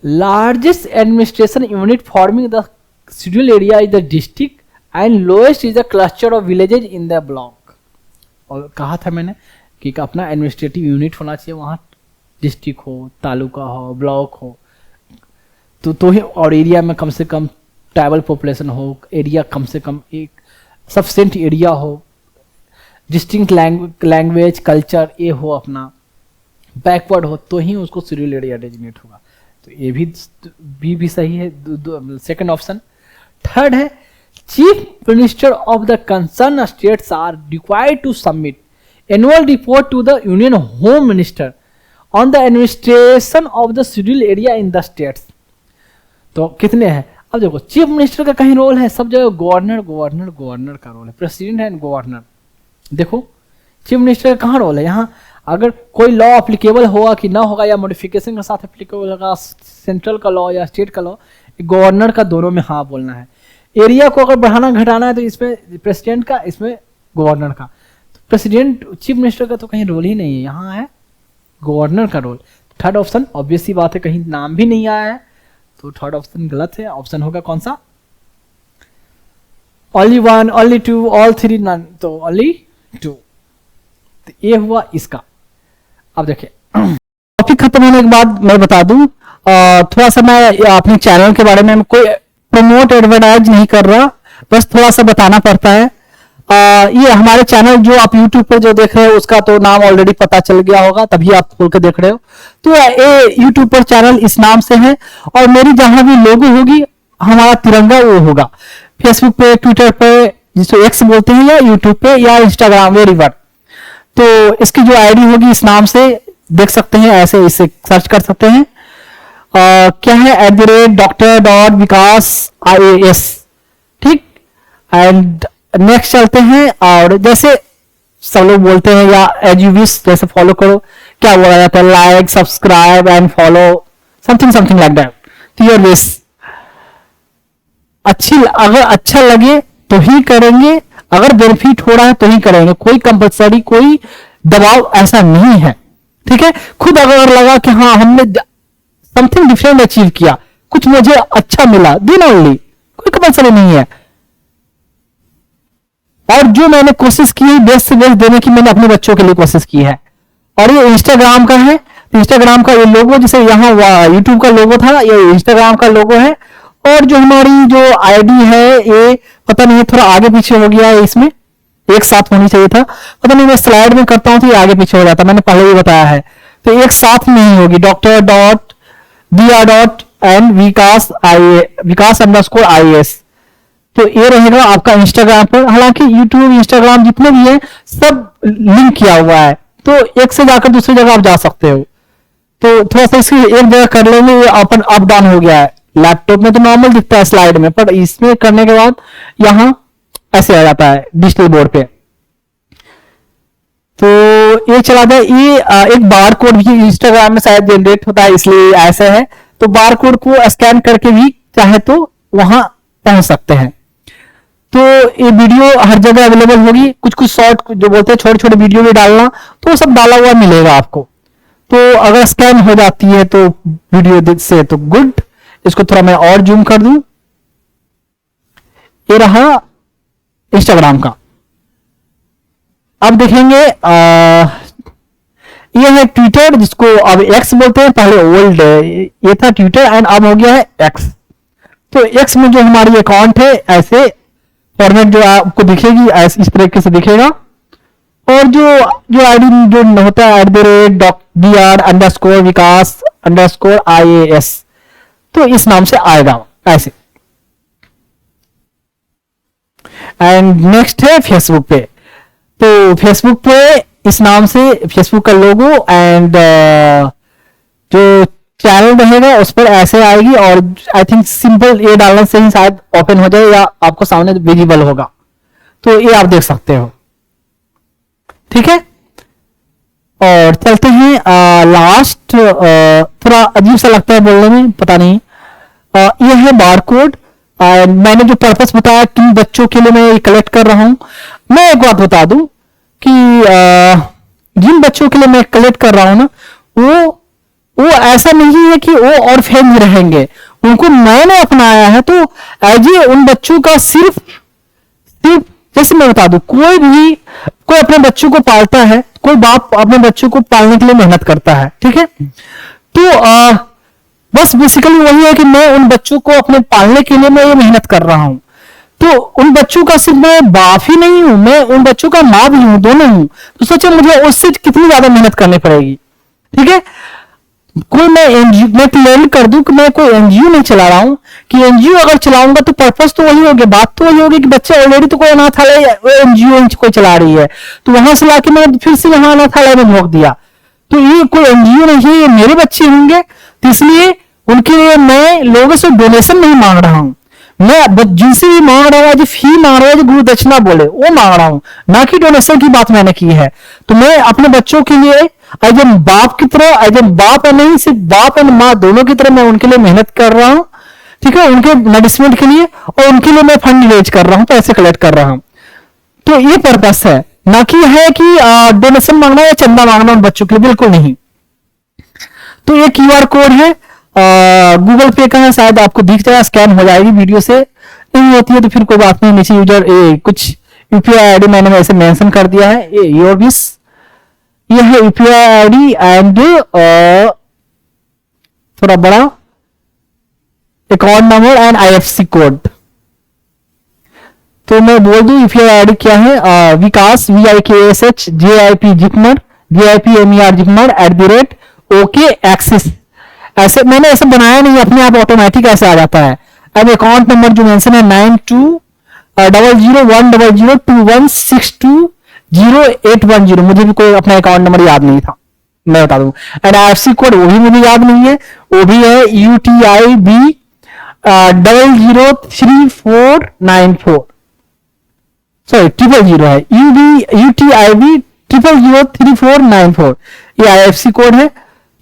Largest administration unit forming the schedule area is the district and lowest is the cluster of villages in the block. और कहा था मैंने कि अपना एडमिनिस्ट्रेटिव यूनिट होना चाहिए, वहाँ डिस्ट्रिक्ट हो, तालुका हो, ब्लॉक हो, तो ही, और एरिया में कम से कम ट्राइबल पॉपुलेशन हो, एरिया कम से कम एक सफिशिएंट एरिया हो, डिस्टिंक्ट लैंग्वेज कल्चर ये हो, अपना बैकवर्ड हो, तो ही उसको शेड्यूल एरिया डेजिग्नेट होगा। तो ये भी सही है, सेकंड ऑप्शन। थर्ड है, chief minister of the concern states are required to submit annual report to the union home minister on the administration of the schedule area in the states. तो कितने हैं, अब देखो चीफ मिनिस्टर का कहीं role है, सब जगह गवर्नर का रोल है, प्रेसिडेंट है गवर्नर। देखो चीफ मिनिस्टर का कहाँ रोल है, यहाँ अगर कोई लॉ अप्लीकेबल होगा कि ना होगा, या मॉडिफिकेशन के साथ अप्लीकेबल होगा, सेंट्रल का लॉ या स्टेट का लॉ, गवर्नर का दोनों में हाँ बोलना है। एरिया को अगर बढ़ाना घटाना है तो इसमें प्रेसिडेंट का, इसमें गवर्नर का। तो प्रेसिडेंट चीफ मिनिस्टर का तो कहीं रोल ही नहीं है, यहाँ है गवर्नर का रोल। थर्ड ऑप्शन ऑब्वियस सी बात है, कहीं नाम भी नहीं आया है, तो थर्ड ऑप्शन गलत है। ऑप्शन होगा कौन सा, ओनली 1, ओनली 2, ऑल 3, नन, तो ओनली 2। तो ये हुआ इसका। अब देखिए टॉपिक खत्म होने के बाद मैं बता दूं, थोड़ा सा मैं अपने चैनल के बारे में कोई प्रमोट एडवर्टाइज नहीं कर रहा, बस थोड़ा सा बताना पड़ता है। ये हमारे चैनल जो आप YouTube पर जो देख रहे हो उसका तो नाम ऑलरेडी पता चल गया होगा, तभी आप खोल के देख रहे हो। तो ये YouTube पर चैनल इस नाम से है, और मेरी जहां भी लोगो होगी हमारा तिरंगा वो होगा। फेसबुक पे, ट्विटर पे, जिसको एक्स बोलते हैं, या यूट्यूब पे या इंस्टाग्राम, वेरी वन। तो इसकी जो आईडी होगी इस नाम से देख सकते हैं, ऐसे इसे सर्च कर सकते हैं। क्या है, @Dr.Vikas IAS, ठीक। एंड नेक्स्ट चलते हैं, और जैसे सब लोग बोलते हैं या एज यू विश, जैसे फॉलो करो, क्या बोला जाता है, like subscribe and follow, something something like that, तो योर विश। अगर अच्छा लगे तो ही करेंगे, अगर बेनिफिट हो रहा है तो ही करेंगे, कोई कंपलसरी, कोई दबाव ऐसा नहीं है, ठीक है। खुद अगर लगा कि हाँ हमने समथिंग डिफरेंट अचीव किया, कुछ मुझे अच्छा मिला, देन ओनली, कोई कंपलसरी नहीं है। और जो मैंने कोशिश की है बेस्ट से बेस्ट देने की, मैंने अपने बच्चों के लिए कोशिश की है। और ये इंस्टाग्राम का है, इंस्टाग्राम का ये लोगो, जैसे यहाँ यूट्यूब का लोगो था, ये इंस्टाग्राम का लोगो है। और जो हमारी जो आईडी है, ये पता नहीं थोड़ा आगे पीछे हो गया है, इसमें एक साथ होनी चाहिए था, पता नहीं मैं स्लाइड में करता हूं तो ये आगे पीछे हो जाता, मैंने पहले ही बताया है, तो एक साथ में ही होगी, Dr.Dr.Vikas_IAS, तो ये रहेगा आपका इंस्टाग्राम पर। हालांकि यूट्यूब, इंस्टाग्राम जितने भी है सब लिंक किया हुआ है, तो एक से जाकर दूसरी जगह आप जा सकते हो। तो थोड़ा सा इसकी एक जगह कर लेंगे, ये अपन अप डाउन हो गया है। लैपटॉप में तो नॉर्मल दिखता है स्लाइड में, पर इसमें करने के बाद यहां ऐसे आ जाता है डिजिटल बोर्ड पे। तो ये चला जाए, ये एक बार कोड भी इंस्टाग्राम में शायद जनरेट होता है, इसलिए ऐसा है। तो बार कोड को स्कैन करके भी चाहे तो वहां पहुंच सकते हैं। तो ये वीडियो हर जगह अवेलेबल होगी, कुछ कुछ शॉर्ट जो बोलते हैं छोटे छोटे वीडियो भी डालना, तो वो सब डाला हुआ मिलेगा आपको। तो अगर स्कैन हो जाती है तो वीडियो से तो गुड। इसको थोड़ा मैं और जूम कर दूं, ये रहा इंस्टाग्राम का। अब देखेंगे ये है ट्विटर, जिसको अब एक्स बोलते हैं, पहले ओल्ड ये था ट्विटर एंड अब हो गया है एक्स। तो एक्स में जो हमारी अकाउंट है, ऐसे फॉर्मेट जो आपको दिखेगी, ऐसे इस तरीके से दिखेगा। और जो आईडी जो होता है @Dr.Vikas_IAS, तो इस नाम से आएगा ऐसे। एंड नेक्स्ट है फेसबुक पे, तो फेसबुक पे इस नाम से फेसबुक का लोगो एंड जो चैनल रहेगा उस पर ऐसे आएगी। और आई थिंक सिंपल ये डालने से ही शायद ओपन हो जाए या आपको सामने विजिबल होगा, तो ये आप देख सकते हो, ठीक है। और चलते हैं लास्ट, थोड़ा अजीब सा लगता है बोलने में, पता नहीं। ये है बारकोड। मैंने जो पर्पस बताया किन बच्चों के लिए मैं ये कलेक्ट कर रहा हूं, मैं एक बात बता दूं कि जिन बच्चों के लिए मैं कलेक्ट कर रहा हूं ना, वो ऐसा नहीं है कि वो और फैन रहेंगे, उनको मैंने अपनाया है। तो एज ए उन बच्चों का सिर्फ जैसे मैं बता दूं, कोई अपने बच्चों को पालता है, कोई बाप अपने बच्चों को पालने के लिए मेहनत करता है, ठीक है। तो बस बेसिकली वही है कि मैं उन बच्चों को अपने पालने के लिए मैं ये मेहनत कर रहा हूं। तो उन बच्चों का सिर्फ मैं बाप ही नहीं हूं, मैं उन बच्चों का माँ भी हूं, दोनों हूं। तो सोचो मुझे उससे कितनी ज्यादा मेहनत करनी पड़ेगी, ठीक है। कोई मैं एनजीओ, मैं क्लियर कर दूं कि मैं कोई एनजीओ नहीं चला रहा हूं, कि एनजीओ अगर चलाऊंगा तो पर्पस तो वही होगी, बात तो वही होगी कि बच्चे ऑलरेडी तो कोई अनाथालय एनजीओ कोई चला रही है, तो वहां से लाके मैंने फिर से यहाँ अनाथालय में झोंक दिया। तो ये कोई एनजीओ नहीं है, ये मेरे बच्चे होंगे, तो इसलिए उनके लिए मैं लोगों से डोनेशन नहीं मांग रहा हूं। मैं जिनसे भी मांग रहा हूं, जो फी मांग रहा हूं, जो गुरु दक्षिणा बोले वो मांग रहा हूं, ना कि डोनेशन की बात मैंने की है। तो मैं अपने बच्चों के लिए एज ए बाप की तरह, एज ए बाप है, नहीं सिर्फ बाप एंड माँ दोनों की तरह मैं उनके लिए मेहनत कर रहा हूं, ठीक है, उनके नरिशमेंट के लिए, और उनके लिए मैं फंड रेज कर रहा हूं, पैसे कलेक्ट कर रहा हूं। तो ये पर्पस है, ना कि है कि डोनेशन मांगना या चंदा मांगना उन बच्चों के लिए, बिल्कुल नहीं। तो ये क्यूआर कोड है, गूगल पे का है, शायद आपको दिख जाए, स्कैन हो जाएगी, वीडियो से नहीं होती है तो फिर कोई बात नहीं, नीचे यूजर कुछ यूपीआई आईडी मैंने ऐसे मेंशन कर दिया है, ये योर विश, ये है यूपीआई आईडी एंड थोड़ा बड़ा account number and IFSC code. तो मैं बोल दूं यूपीआई आईडी क्या है, विकास VIKSH JIP JIPMER JIPMER JIPMER @OK axis. ऐसे मैंने ऐसे बनाया नहीं, अपने आप ऑटोमेटिक ऐसे आ जाता है। अब अकाउंट नंबर जो मेंशन है 920010021620 0810, मुझे भी कोई अपना अकाउंट नंबर याद नहीं था, मैं बता दूं। एंड IFSC कोड वो भी मुझे याद नहीं है, वो भी है UTIB 003494, सॉरी 000 है, UTIB 003494, ये IFSC कोड है।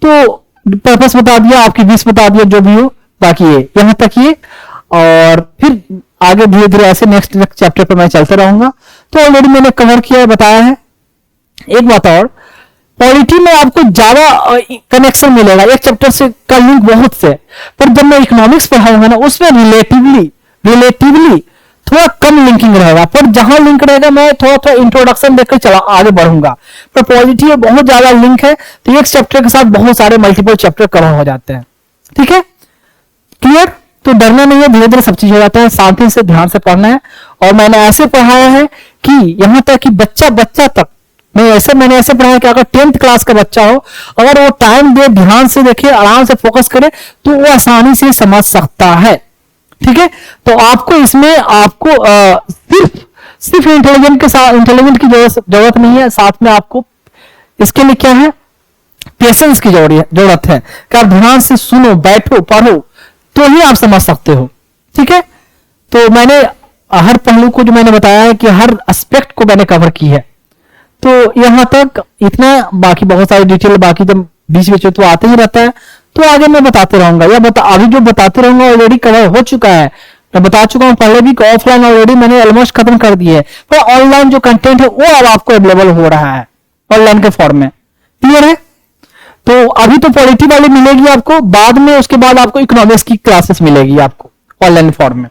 तो पर्पस बता दिया, आपकी 20 बता दिया, जो भी हो, बाकी ये यहां तक ये, और फिर आगे धीरे धीरे ऐसे नेक्स्ट चैप्टर पर मैं चलते रहूंगा। तो ऑलरेडी मैंने कवर किया है, बताया है। एक बात और, पॉलिटी में आपको ज्यादा कनेक्शन मिलेगा, एक चैप्टर से का लिंक बहुत से, पर जब मैं इकोनॉमिक्स पढ़ाऊंगा ना, उसमें रिलेटिवली थोड़ा कम लिंकिंग रहेगा, पर जहां लिंक रहेगा मैं थोड़ा थोड़ा इंट्रोडक्शन देकर चला आगे बढ़ूंगा। पर पॉलिटी में बहुत ज्यादा लिंक है, तो एक चैप्टर के साथ बहुत सारे मल्टीपल चैप्टर कवर हो जाते हैं। ठीक है, क्लियर? तो डरना नहीं है, धीरे धीरे सब चीज हो जाता है, शांति से ध्यान से पढ़ना है। और मैंने ऐसे पढ़ाया है कि यहां तक कि बच्चा तक मैंने ऐसे पढ़ाया कि अगर 10th क्लास का बच्चा हो, अगर वो टाइम दे, ध्यान से देखे, आराम से फोकस करे, तो वो आसानी से समझ सकता है। ठीक है, तो आपको इसमें सिर्फ इंटेलिजेंट की जरूरत नहीं है, साथ में आपको इसके लिए क्या है, पेशेंस की जरूरत है कि आप ध्यान से सुनो, बैठो, पढ़ो, तो ही आप समझ सकते हो। ठीक है, तो मैंने हर पहलू को जो मैंने बताया है कि हर एस्पेक्ट को मैंने कवर की है। तो यहां तक इतना, बाकी बहुत सारी डिटेल बाकी जब बीच बीच तो आते ही रहता है, तो आगे मैं बताते रहूंगा, या अभी जो बताते रहूंगा ऑलरेडी कवर हो चुका है, मैं बता चुका हूं पहले भी। ऑफलाइन ऑलरेडी मैंने ऑलमोस्ट खत्म कर दिए है, पर ऑनलाइन जो कंटेंट है वो अब आपको अवेलेबल हो रहा है ऑनलाइन के फॉर्म में। क्लियर है? तो अभी तो पॉलिटी वाली मिलेगी आपको, बाद में उसके बाद आपको इकोनॉमिक्स की क्लासेस मिलेगी आपको ऑनलाइन फॉर्म में।